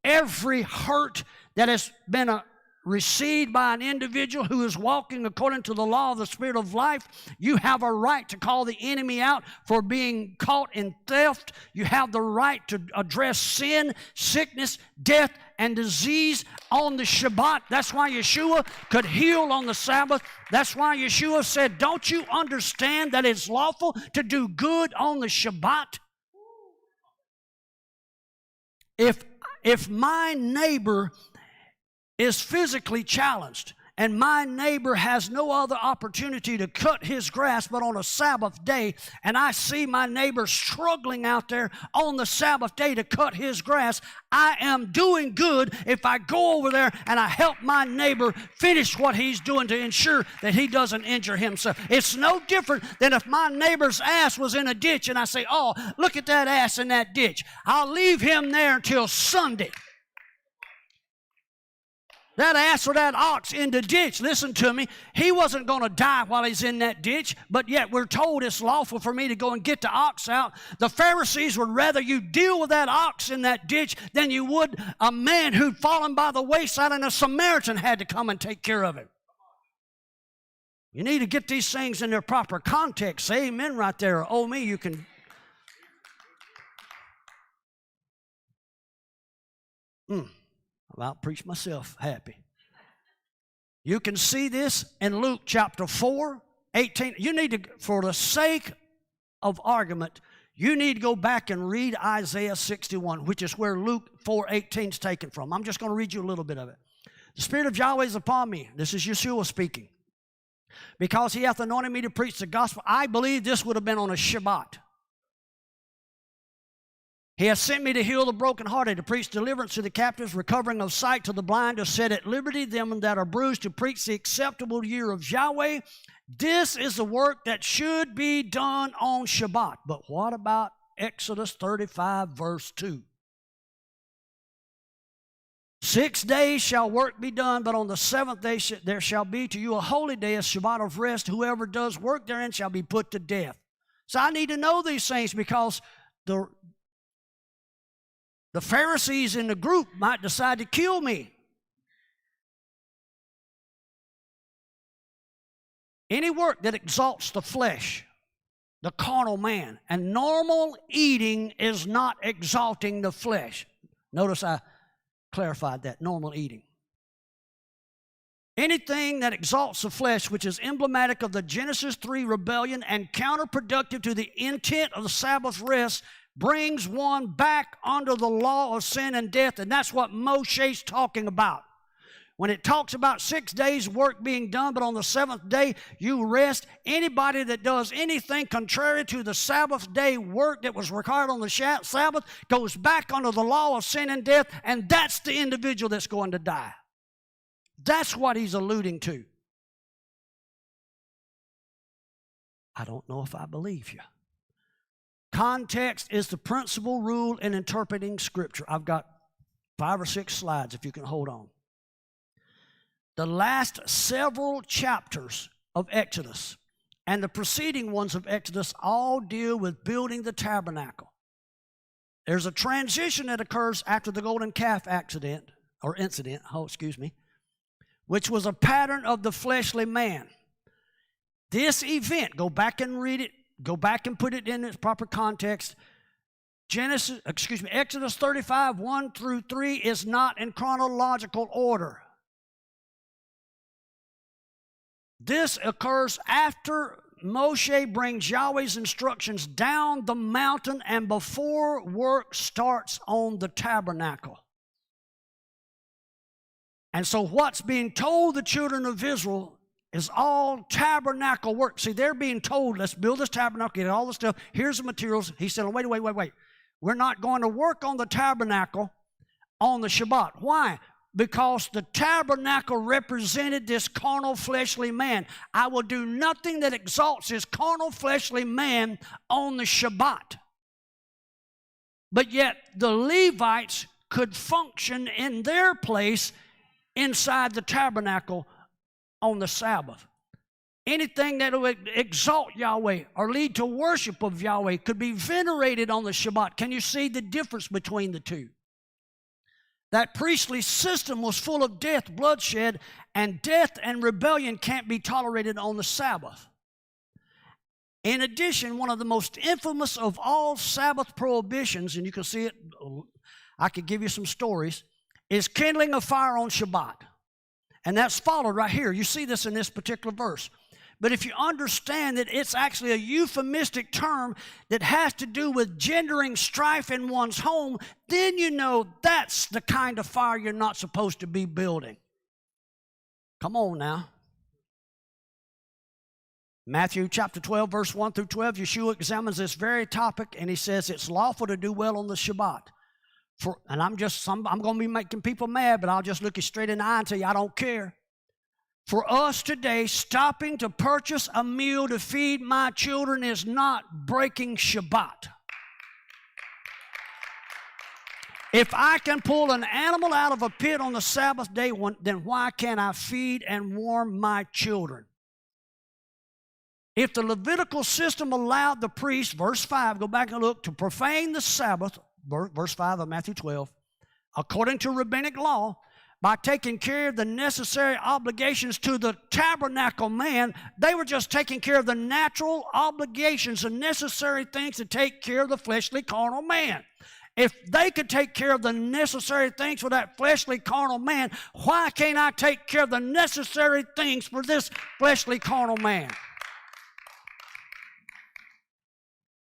every hurt that has been received by an individual who is walking according to the law of the Spirit of life. You have a right to call the enemy out for being caught in theft. You have the right to address sin, sickness, death, and disease on the Shabbat. That's why Yeshua could heal on the Sabbath. That's why Yeshua said, don't you understand that it's lawful to do good on the Shabbat? If my neighbor is physically challenged and my neighbor has no other opportunity to cut his grass but on a Sabbath day, and I see my neighbor struggling out there on the Sabbath day to cut his grass, I am doing good if I go over there and I help my neighbor finish what he's doing to ensure that he doesn't injure himself. It's no different than if my neighbor's ass was in a ditch and I say, oh, look at that ass in that ditch. I'll leave him there until Sunday. That ass or that ox in the ditch, listen to me, he wasn't going to die while he's in that ditch, but yet we're told it's lawful for me to go and get the ox out. The Pharisees would rather you deal with that ox in that ditch than you would a man who'd fallen by the wayside and a Samaritan had to come and take care of him. You need to get these things in their proper context. Say amen right there, or oh me, you can. I'll preach myself happy. You can see this in Luke chapter 4, 18. You need to, for the sake of argument, you need to go back and read Isaiah 61, which is where Luke 4:18 is taken from. I'm just going to read you a little bit of it. The Spirit of Yahweh is upon me. This is Yeshua speaking. Because he hath anointed me to preach the gospel. I believe this would have been on a Shabbat. He has sent me to heal the brokenhearted, to preach deliverance to the captives, recovering of sight to the blind, to set at liberty them that are bruised, to preach the acceptable year of Yahweh. This is the work that should be done on Shabbat. But what about Exodus 35, verse 2? 6 days shall work be done, but on the seventh day there shall be to you a holy day, a Shabbat of rest. Whoever does work therein shall be put to death. So I need to know these things because the Pharisees in the group might decide to kill me. Any work that exalts the flesh, the carnal man, and normal eating is not exalting the flesh. Notice I clarified that, normal eating. Anything that exalts the flesh, which is emblematic of the Genesis 3 rebellion and counterproductive to the intent of the Sabbath rest, brings one back under the law of sin and death, and that's what Moshe's talking about. When it talks about 6 days work being done, but on the seventh day you rest, anybody that does anything contrary to the Sabbath day work that was required on the Sabbath goes back under the law of sin and death, and that's the individual that's going to die. That's what he's alluding to. I don't know if I believe you. Context is the principal rule in interpreting Scripture. I've got 5 or 6 slides if you can hold on. The last several chapters of Exodus and the preceding ones of Exodus all deal with building the tabernacle. There's a transition that occurs after the golden calf incident, which was a pattern of the fleshly man. This event, go back and read it, go back and put it in its proper context. Exodus 35, 1 through 3 is not in chronological order. This occurs after Moshe brings Yahweh's instructions down the mountain and before work starts on the tabernacle. And so what's being told the children of Israel is all tabernacle work. See, they're being told, let's build this tabernacle, get all the stuff. Here's the materials. He said, wait. We're not going to work on the tabernacle on the Shabbat. Why? Because the tabernacle represented this carnal fleshly man. I will do nothing that exalts his carnal fleshly man on the Shabbat. But yet the Levites could function in their place inside the tabernacle on the Sabbath. Anything that would exalt Yahweh or lead to worship of Yahweh could be venerated on the Shabbat. Can you see the difference between the two? That priestly system was full of death, bloodshed, and death and rebellion can't be tolerated on the Sabbath. In addition, one of the most infamous of all Sabbath prohibitions, and you can see it, I could give you some stories, is kindling a fire on Shabbat. And that's followed right here. You see this in this particular verse. But if you understand that it's actually a euphemistic term that has to do with gendering strife in one's home, then you know that's the kind of fire you're not supposed to be building. Come on now. Matthew chapter 12, verse 1 through 12, Yeshua examines this very topic, and he says it's lawful to do well on the Shabbat. I'm going to be making people mad, but I'll just look you straight in the eye and tell you I don't care. For us today, stopping to purchase a meal to feed my children is not breaking Shabbat. If I can pull an animal out of a pit on the Sabbath day, then why can't I feed and warm my children? If the Levitical system allowed the priest, verse 5, go back and look, to profane the Sabbath, verse 5 of Matthew 12, according to rabbinic law, by taking care of the necessary obligations to the tabernacle man, they were just taking care of the natural obligations, the necessary things to take care of the fleshly carnal man. If they could take care of the necessary things for that fleshly carnal man, why can't I take care of the necessary things for this fleshly carnal man?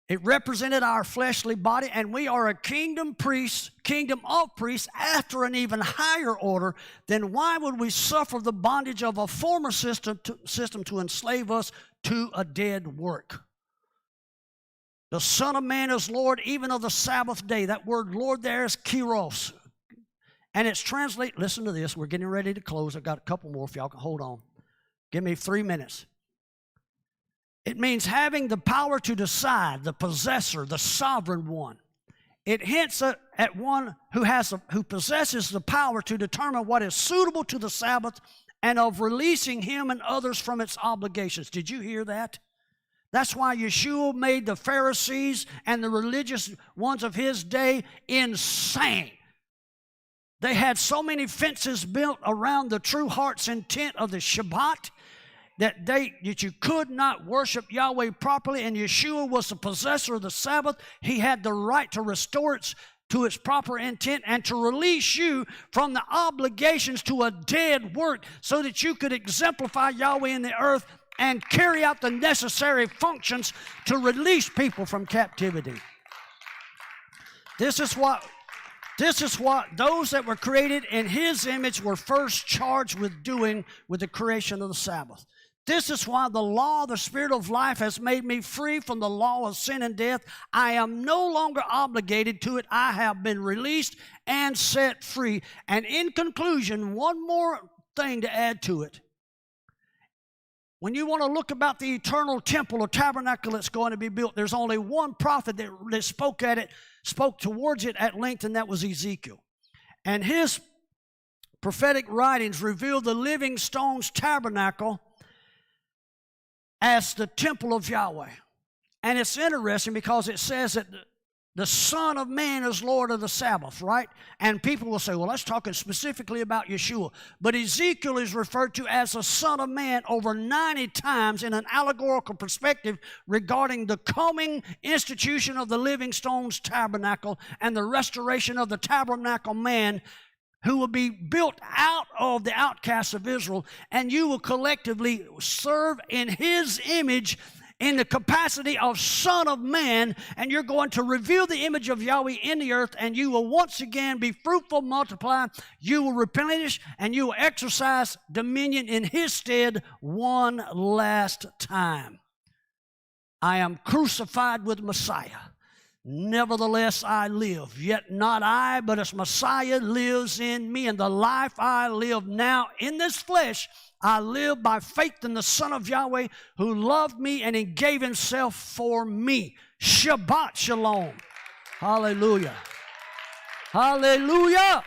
It represented our fleshly body, and we are a kingdom of priests after an even higher order. Then why would we suffer the bondage of a former system to enslave us to a dead work? The Son of Man is Lord even of the Sabbath day. That word Lord there is Kyros. And it's translated, listen to this, we're getting ready to close. I've got a couple more if y'all can hold on. Give me 3 minutes. It means having the power to decide, the possessor, the sovereign one. It hints at one who possesses the power to determine what is suitable to the Sabbath and of releasing him and others from its obligations. Did you hear that? That's why Yeshua made the Pharisees and the religious ones of his day insane. They had so many fences built around the true heart's intent of the Shabbat that you could not worship Yahweh properly, and Yeshua was the possessor of the Sabbath. He had the right to restore it to its proper intent and to release you from the obligations to a dead work so that you could exemplify Yahweh in the earth and carry out the necessary functions to release people from captivity. This is what those that were created in his image were first charged with doing with the creation of the Sabbath. This is why the law of the Spirit of life has made me free from the law of sin and death. I am no longer obligated to it. I have been released and set free. And in conclusion, one more thing to add to it. When you want to look about the eternal temple or tabernacle that's going to be built, there's only one prophet that spoke towards it at length, and that was Ezekiel. And his prophetic writings reveal the living stone's tabernacle as the temple of Yahweh. And it's interesting because it says that the Son of Man is Lord of the Sabbath, right? And people will say, well, that's talking specifically about Yeshua. But Ezekiel is referred to as the Son of Man over 90 times in an allegorical perspective regarding the coming institution of the living stone's tabernacle and the restoration of the tabernacle man who will be built out of the outcasts of Israel, and you will collectively serve in his image in the capacity of Son of Man, and you're going to reveal the image of Yahweh in the earth, and you will once again be fruitful, multiply, you will replenish, and you will exercise dominion in his stead one last time. I am crucified with Messiah. Nevertheless I live, yet not I, but as Messiah lives in me. And the life I live now in this flesh, I live by faith in the Son of Yahweh, who loved me and he gave himself for me. Shabbat shalom. Hallelujah. Hallelujah.